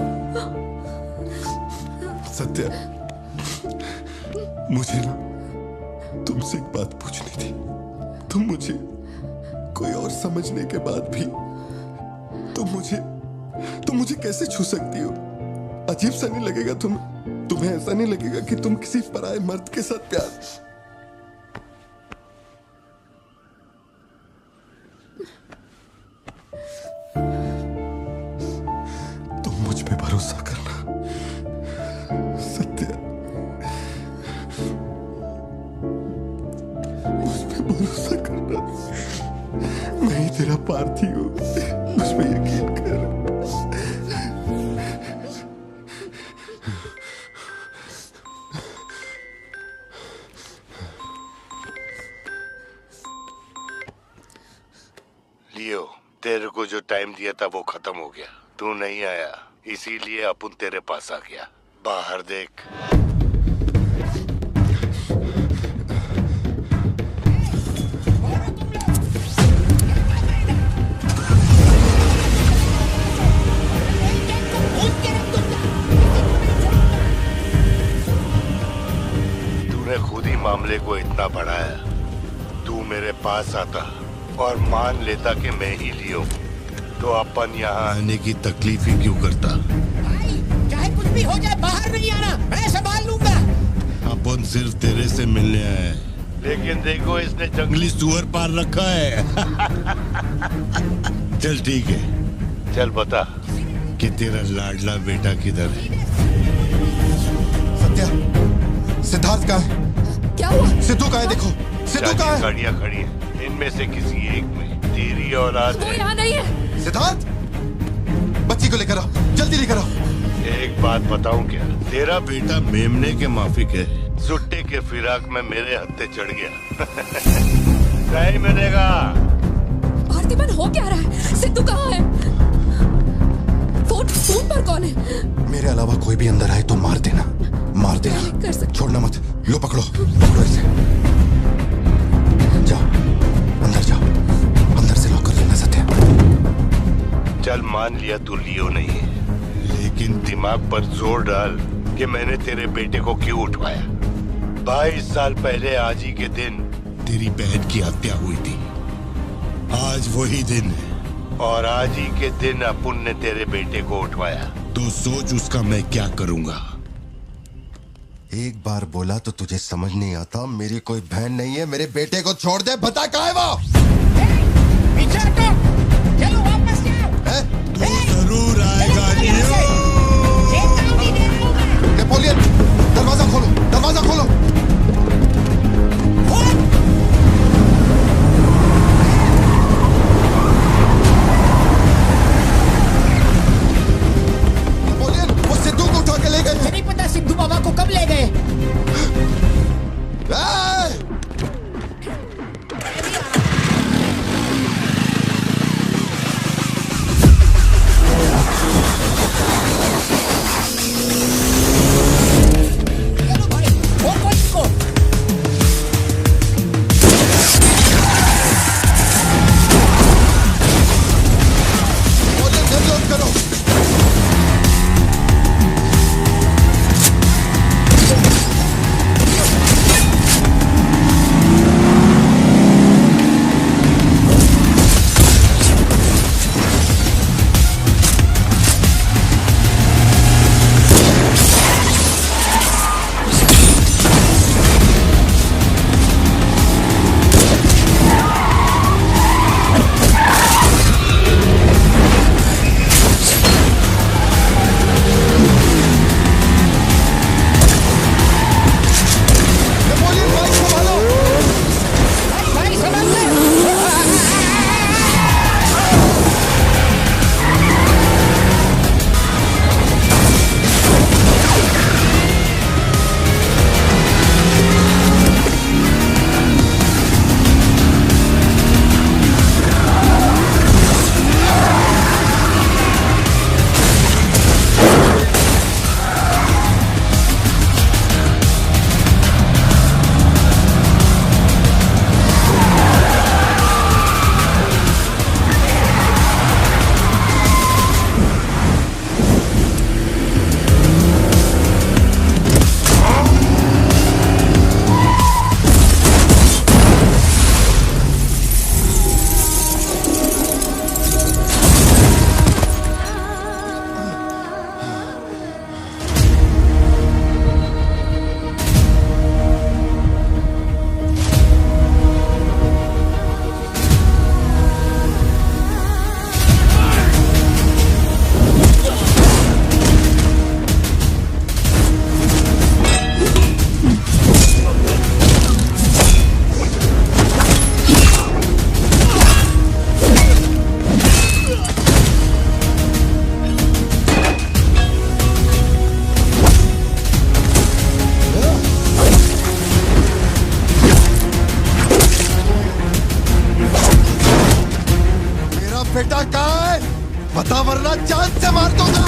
सत्या, मुझे ना तुमसे एक बात पूछनी थी। तुम मुझे कोई और समझने के बाद भी तुम मुझे कैसे छू सकती हो? अजीब सा नहीं लगेगा तुम्हें ऐसा नहीं लगेगा कि तुम किसी पराये मर्द के साथ प्यार? तुम मुझ पे भरोसा करना सत्या, मुझ पे भरोसा करना। मैं ही तेरा पार्थी हूं, मुझ पे यकीन कर।
लियो, तेरे को जो टाइम दिया था वो खत्म हो गया। तू नहीं आया, इसीलिए अपन तेरे पास आ गया। बाहर देख। तूने खुद ही मामले को इतना बढ़ाया। तू मेरे पास आता और मान लेता कि मैं ही लियो, तो अपन यहाँ आने की तकलीफ ही क्यों करता?
चाहे कुछ भी हो जाए, बाहर नहीं आना, मैं संभाल लूंगा।
अपन सिर्फ तेरे से मिलने आए, लेकिन देखो इसने जंगली सुअर पाल रखा है। चल ठीक है, चल बता कि तेरा लाडला बेटा किधर है?
सत्या, सिद्धार्थ कहाँ है?
क्या हुआ?
सिद्धू कहाँ है? देखो सिद्धू कहाँ है?
गाड़ियाँ खड़ी हैं, इनमें से किसी एक में तेरी औलाद है।
वो यहाँ नहीं है।
सिद्धार्थ, बच्ची को लेकर आओ, जल्दी लेकर आओ।
एक बात बताऊं क्या? तेरा बेटा मेमने के माफिक है। सुट्टे के फिराक में मेरे हत्थे चढ़ गया। नहीं मिलेगा।
पार्थिबन हो क्या रहा है? सिद्धू कहाँ है? फोन पर कौन है?
मेरे अलावा कोई भी अंदर आए तो मार देना, मार देना। छोड़ना मत। लो पकड़ो, पकड़ो इसे। जाओ अंदर जाओ, अंदर से लॉक कर लेना सत्या।
चल मान लिया तू लियो नहीं है, लेकिन दिमाग पर जोर डाल कि मैंने तेरे बेटे को क्यों उठवाया। 22 साल पहले आज ही के दिन तेरी बहन की हत्या हुई थी। आज वही दिन है और आज ही के दिन अपुन ने तेरे बेटे को उठवाया। तो सोच उसका मैं क्या करूंगा।
एक बार बोला तो तुझे समझ नहीं आता। मेरी कोई बहन नहीं है, मेरे बेटे को छोड़ दे। बता कहाँ है वो?
पीछे हटो, चलो वापस जाओ।
तू जरूर आएगा लियो।
नेपोलियन, दरवाजा खोलो, दरवाजा खोलो।
बेटा कहाँ है? बता वरना जान से मार दूंगा।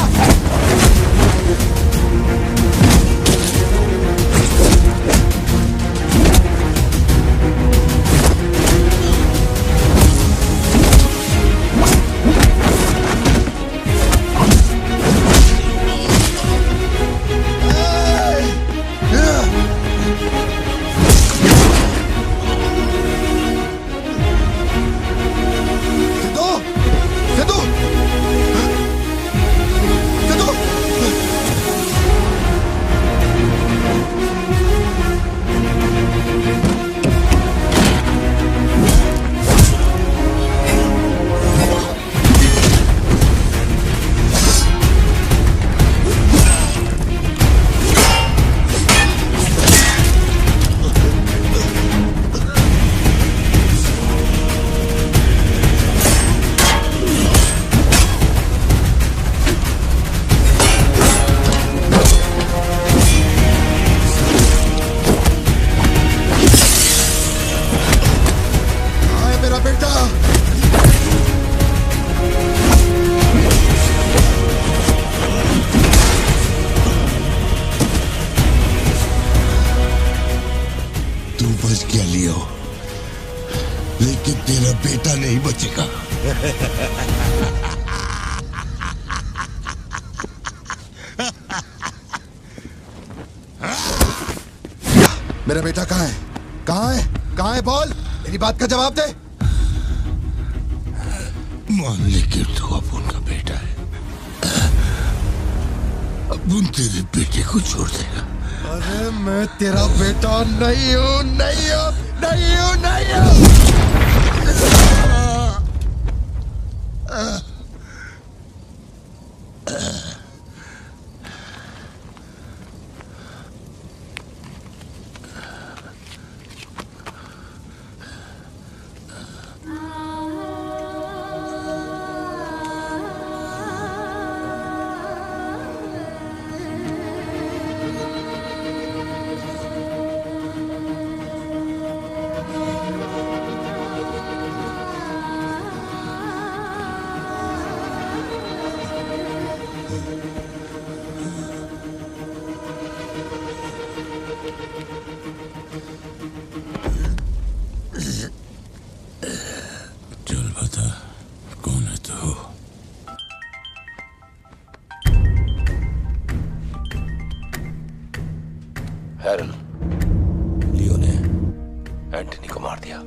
मेरा बेटा कहाँ है? कहाँ है? कहाँ है? बोल, मेरी बात का जवाब दे।
मान ले कि तू अब उनका बेटा है, अब उन तेरे बेटे को छोड़ देगा।
अरे मैं तेरा बेटा नहीं हूँ, नहीं हूँ, नहीं हूँ, नहीं हूँ।
लियो ने एंटनी को मार दिया।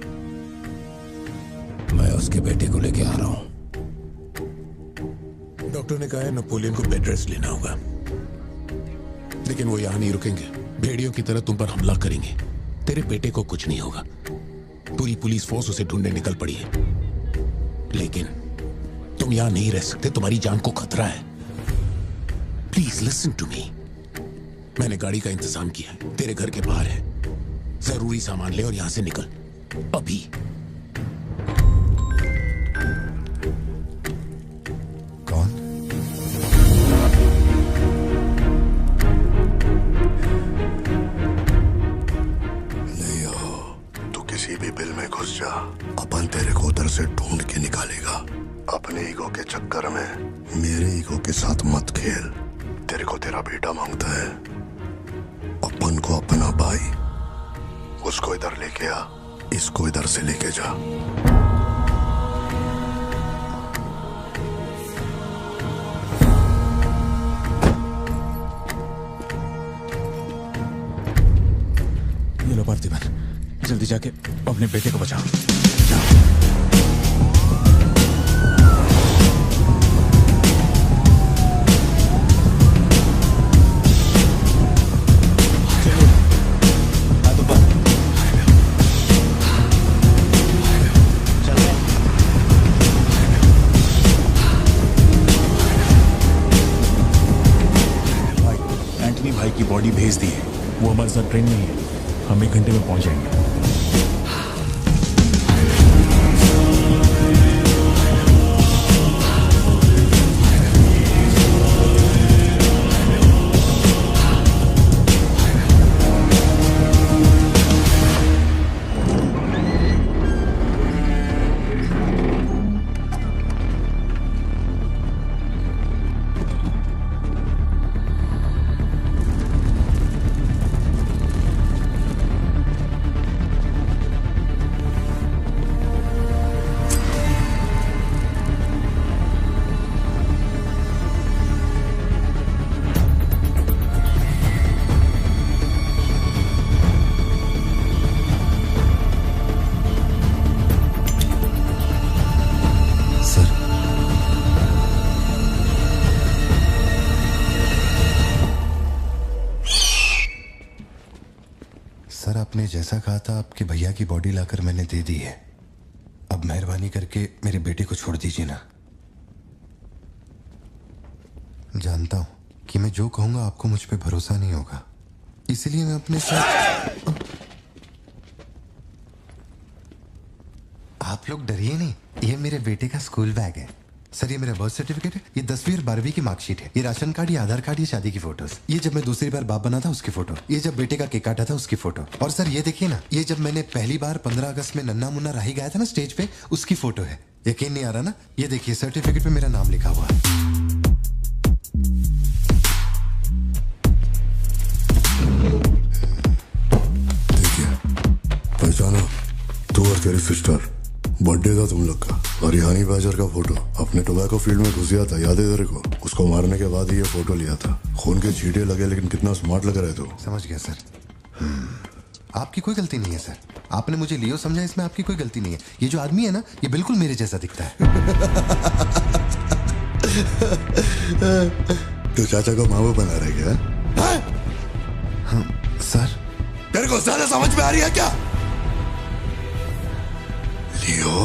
मैं उसके बेटे को लेके आ रहा हूं। डॉक्टर ने कहा है नेपोलियन को बेड रेस्ट लेना होगा, लेकिन वो यहां नहीं रुकेंगे। भेड़ियों की तरह तुम पर हमला करेंगे। तेरे बेटे को कुछ नहीं होगा। पूरी पुलिस फोर्स उसे ढूंढने निकल पड़ी है, लेकिन तुम यहां नहीं रह सकते। तुम्हारी जान को खतरा है। Please listen to me. मैंने गाड़ी का इंतजाम किया है, तेरे घर के बाहर है। जरूरी सामान ले और यहां से निकल अभी।
कौन? लियो, तू किसी भी बिल में घुस जा, अपन तेरे को उधर से ढूंढ के निकालेगा। अपने ईगो के चक्कर में मेरे ईगो के साथ मत खेल। तेरे को तेरा बेटा मांगता है, अपन को अपना भाई। उसको इधर लेके आ, इसको इधर से लेके जा।
ये लो पार्थिवन, जल्दी जाके अपने बेटे को बचाओ। भाई की बॉडी भेज दी है, वो हमारे साथ ट्रेन नहीं है। हम 1 घंटे में पहुंच जाएंगे।
आपने जैसा कहा था आपके भैया की बॉडी लाकर मैंने दे दी है। अब मेहरबानी करके मेरे बेटे को छोड़ दीजिए ना। जानता हूं कि मैं जो कहूंगा आपको मुझ पे भरोसा नहीं होगा, इसलिए मैं अपने साथ। आप लोग डरिए नहीं, ये मेरे बेटे का स्कूल बैग है। सर ये मेरा बर्थ सर्टिफिकेट है, ये 10वीं और 12वीं की मार्कशीट है, ये राशन कार्ड, ये आधार कार्ड, ये शादी की फोटोज, ये जब मैं दूसरी बार बाप बना था उसकी फोटो, ये जब बेटे का केक काटा था उसकी फोटो, और सर ये देखिए ना, ये जब मैंने पहली बार 15 अगस्त में नन्ना मुन्ना राही गाया था ना स्टेज पे, उसकी फोटो है। यकीन नहीं आ रहा ना? ये देखिए सर्टिफिकेट पे मेरा नाम लिखा हुआ है।
पहचानो, तू और तेरी सिस्टर, बर्थडे था तुम लोग का, और हनी बैजर का फोटो अपने टोबैको फील्ड में घुस गया था, याद है तेरे को? उसको मारने के बाद ही ये फोटो लिया था। खून के छींटे लगे लेकिन कितना स्मार्ट लग रहे थे।
समझ गया सर। आपकी कोई गलती नहीं है सर, आपने मुझे लियो समझा, इसमें आपकी कोई गलती नहीं है। ये जो आदमी है ना, ये बिल्कुल मेरे जैसा दिखता है।
तो चाचा को माँ बना रहे क्या?
सर
तेरे को ज्यादा समझ में आ रही है क्या? लियो,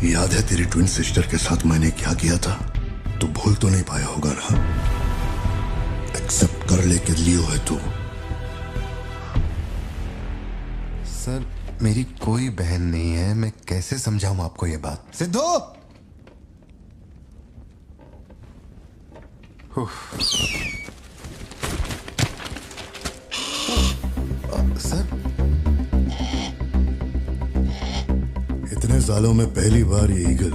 याद है तेरी ट्विन सिस्टर के साथ मैंने क्या किया था? तू भूल तो नहीं पाया होगा ना? एक्सेप्ट कर ले कि लियो है तू।
सर मेरी कोई बहन नहीं है, मैं कैसे समझाऊं आपको ये बात? सिद्धू! सर
इतने सालों में पहली बार ये ईगल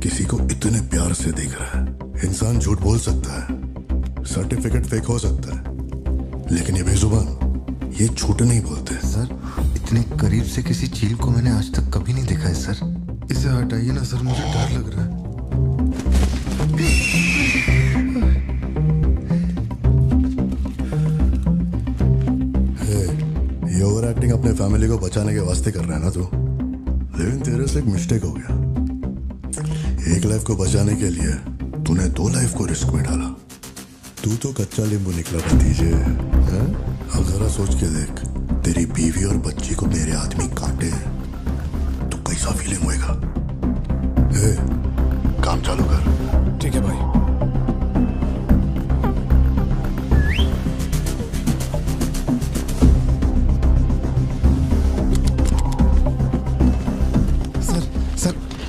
किसी को इतने प्यार से देख रहा है। इंसान झूठ बोल सकता है, सर्टिफिकेट फेक हो सकता है, लेकिन ये बेजुबान, ये झूठ नहीं बोलते।
सर इतने करीब से किसी चील को मैंने आज तक कभी नहीं देखा है सर। इसे हटाइए ना सर, मुझे डर लग रहा है।
ये ओवर एक्टिंग अपने फैमिली को बचाने के वास्ते कर रहा है ना तू, लेकिन तेरे से एक मिस्टेक हो गया। एक लाइफ को बचाने के लिए तूने 2 लाइफ को रिस्क में डाला। तू तो कच्चा नींबू निकला भतीजे। अब जरा सोच के देख, तेरी बीवी और बच्ची को मेरे आदमी काटे तो कैसा फीलिंग होएगा? काम चालू कर।
ठीक है भाई।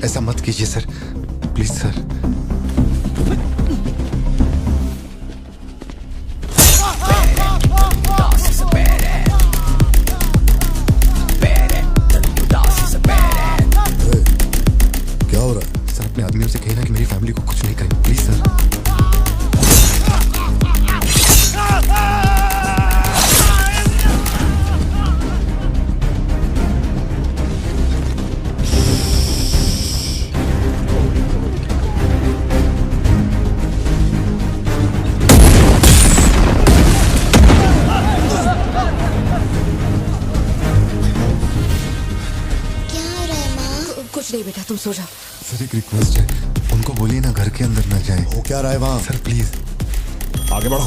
ऐसा मत कीजिए सर, प्लीज सर।
क्या हो रहा है?
सर अपने आदमियों से कहना कि मेरी फैमिली को कुछ नहीं करें, प्लीज सर।
नहीं बेटा, तुम सो जाओ।
सर एक रिक्वेस्ट है, उनको बोलिए ना घर के अंदर ना जाए।
वो क्या रहा है वहां?
सर प्लीज
आगे बढ़ो।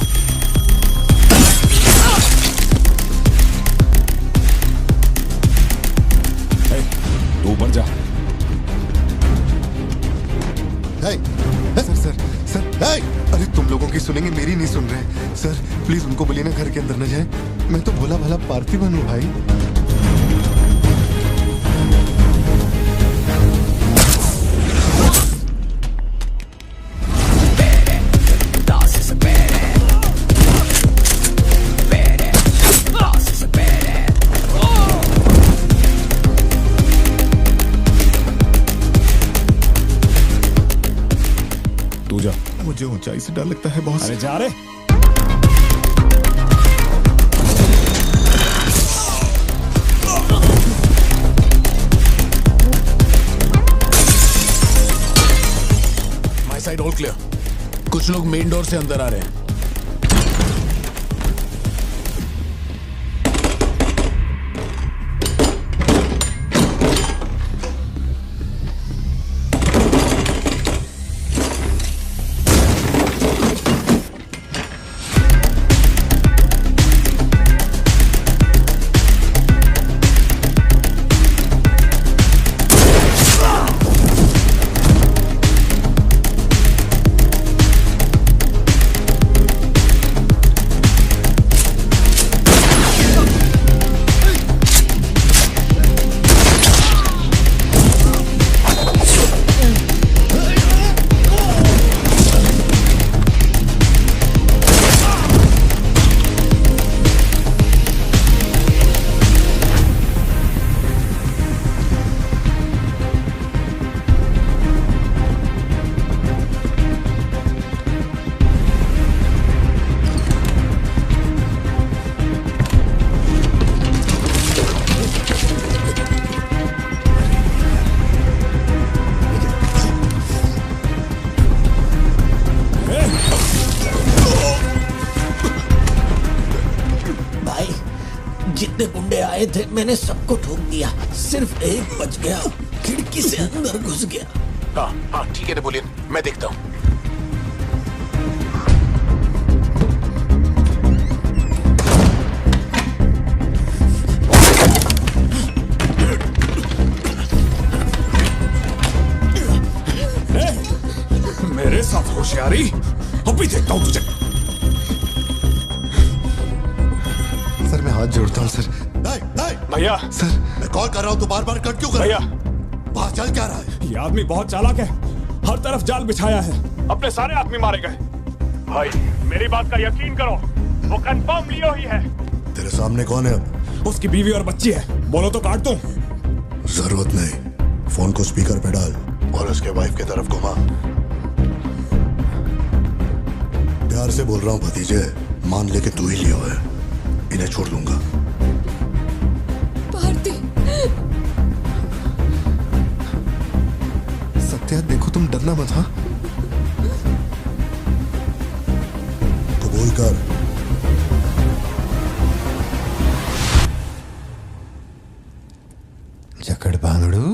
तू ऊपर जा।
सर सर सर अरे तुम लोगों की सुनेंगे, मेरी नहीं सुन रहे। सर प्लीज उनको बोलिए ना घर के अंदर न जाए। मैं तो भोला भाला पार्थिवन हूँ भाई।
मुझे ऊंचाई से डर लगता है बॉस।
अरे जा रे।
My side all clear. कुछ लोग मेन डोर से अंदर आ रहे हैं। आए थे मैंने सबको ठोक दिया, सिर्फ एक बच गया, खिड़की से अंदर घुस गया। हाँ हाँ ठीक है नेपोलियन, मैं देखता हूँ।
मेरे साथ होशियारी, अभी देखता हूँ तुझे।
सर मैं हाथ जोड़ता हूँ सर।
भैया
सर
मैं कॉल कर रहा हूँ तो बार बार कट क्यों कर रहा है?
भैया
बाहर चल क्या रहा है?
ये आदमी बहुत चालाक है, हर तरफ जाल बिछाया है, अपने सारे आदमी मारे गए। भाई मेरी बात का यकीन करो, वो कंफर्म लियो ही है।
तेरे सामने कौन है अब?
उसकी बीवी और बच्ची है, बोलो तो काट दूं।
जरूरत नहीं, फोन को स्पीकर पे डाल और उसके वाइफ की तरफ घुमा। प्यार से बोल रहा हूँ भतीजे, मान ले कि तू ही लियो है, इन्हें छोड़ दूंगा।
भारती
सत्या देखो तुम डरना मत। हाँ
कबूल कर।
जकड़ बांगड़ू।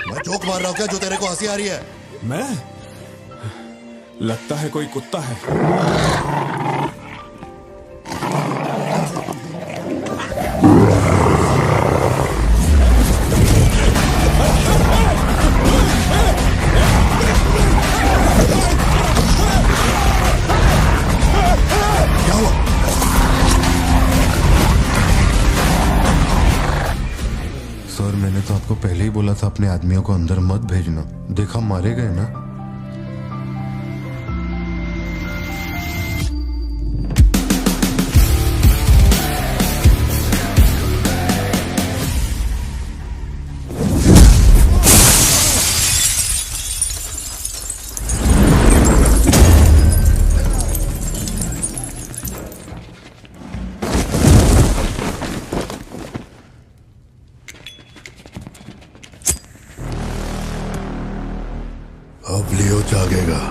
मैं जोक मार रहा हूँ क्या जो तेरे को हंसी आ रही है?
मैं? लगता है कोई कुत्ता है।
सर मैंने तो आपको पहले ही बोला था अपने आदमियों को अंदर मत भेजना, देखा मारे गए ना।
अब लियो जागेगा।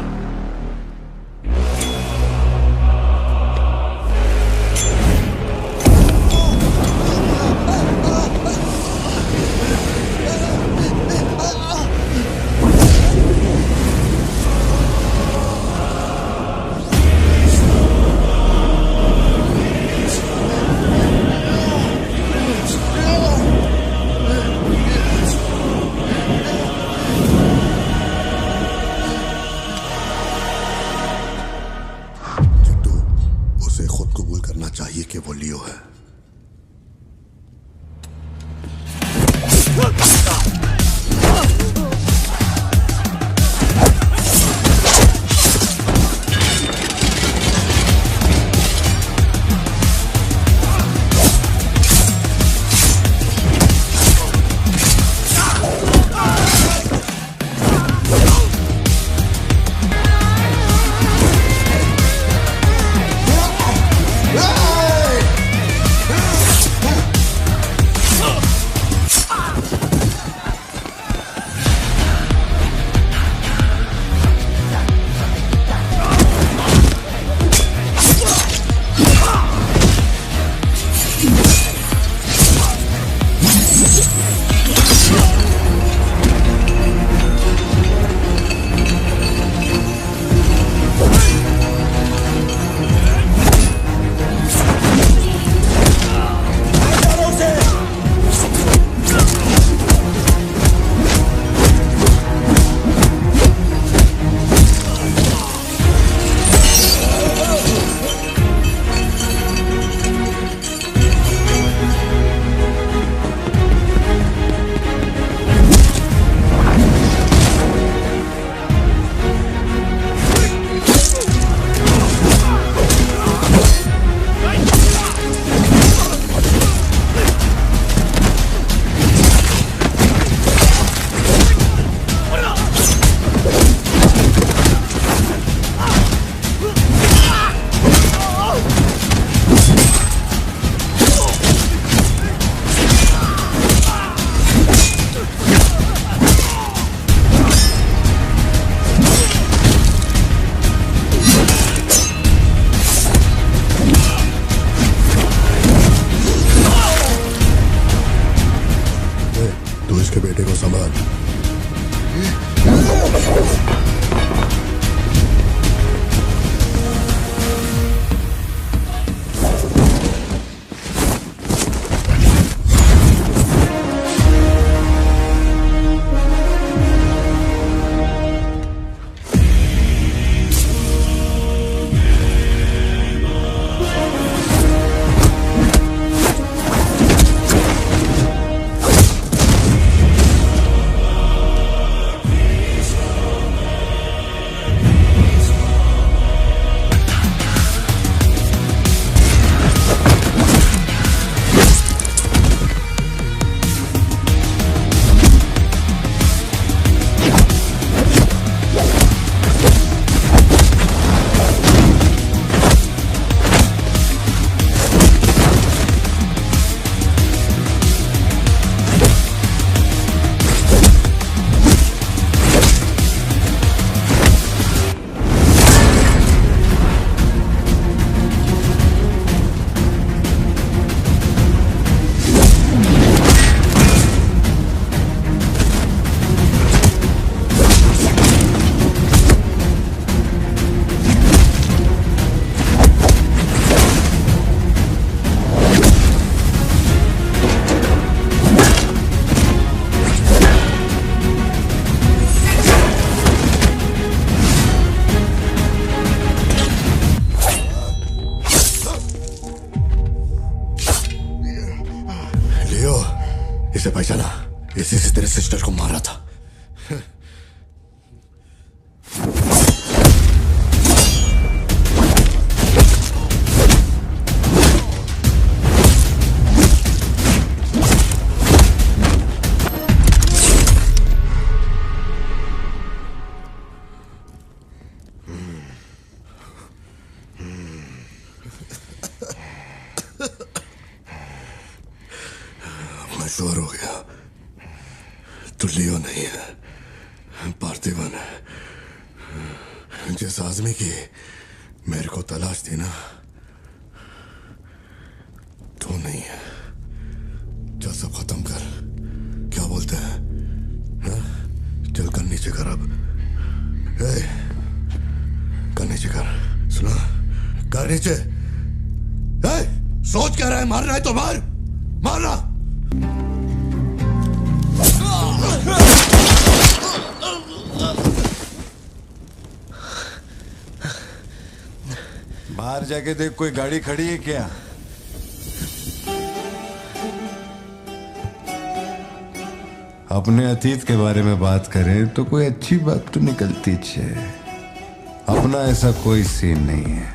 इसे पहचाना, इसी से तेरे सिस्टर को मारा था। मैं श्योर हो गया, तू लियो नहीं है, पार्थिवन है। जिस आदमी की मेरे को तलाश थी ना, तू नहीं है। चल सब खत्म कर, क्या बोलते हैं? हाँ? चल कर नीचे कर अब। कर नीचे कर, सुना? कर नीचे। सोच क्या रहा है? मारना है तो मार, मारना।
बाहर जाके देख, कोई गाड़ी खड़ी है क्या? अपने अतीत के बारे में बात करें तो कोई अच्छी बात तो निकलती है। अपना ऐसा कोई सीन नहीं है।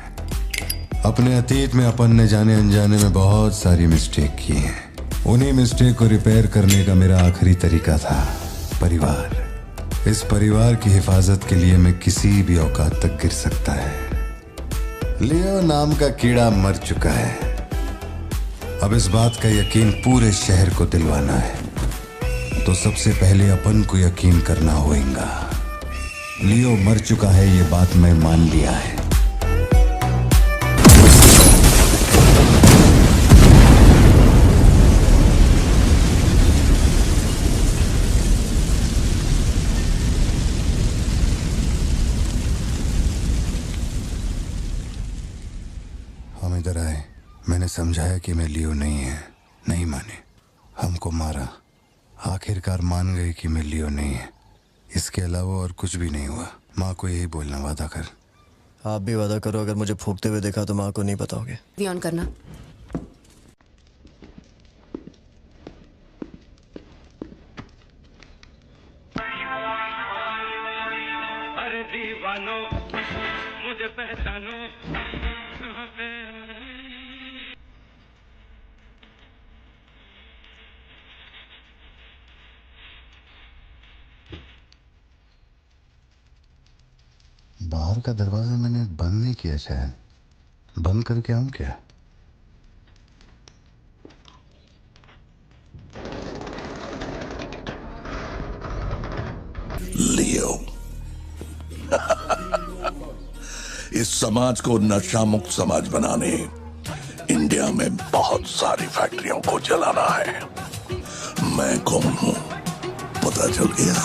अपने अतीत में अपन ने जाने अनजाने में बहुत सारी मिस्टेक की हैं। उन्हीं मिस्टेक को रिपेयर करने का मेरा आखिरी तरीका था परिवार। इस परिवार की हिफाजत के लिए मैं किसी भी औकात तक गिर सकता है। लियो नाम का कीड़ा मर चुका है। अब इस बात का यकीन पूरे शहर को दिलवाना है, तो सबसे पहले अपन को यकीन करना होगा। लियो मर चुका है, ये बात मैं मान लिया है। हम इधर आए, मैंने समझाया कि मैं लियो नहीं है, नहीं माने, हमको मारा। आखिरकार मान गए कि मैं लियो नहीं है। इसके अलावा और कुछ भी नहीं हुआ। माँ को यही बोलना, वादा कर।
आप भी वादा करो, अगर मुझे फूंकते हुए देखा तो माँ को नहीं बताओगे।
ऑन करना।
अरे दीवानो मुझे पहचानो।
बाहर का दरवाजा मैंने बंद नहीं किया, शायद बंद करके आऊं क्या?
लियो इस समाज को नशा मुक्त समाज बनाने इंडिया में बहुत सारी फैक्ट्रियों को जलाना है। मैं कौन हूं पता चल गया?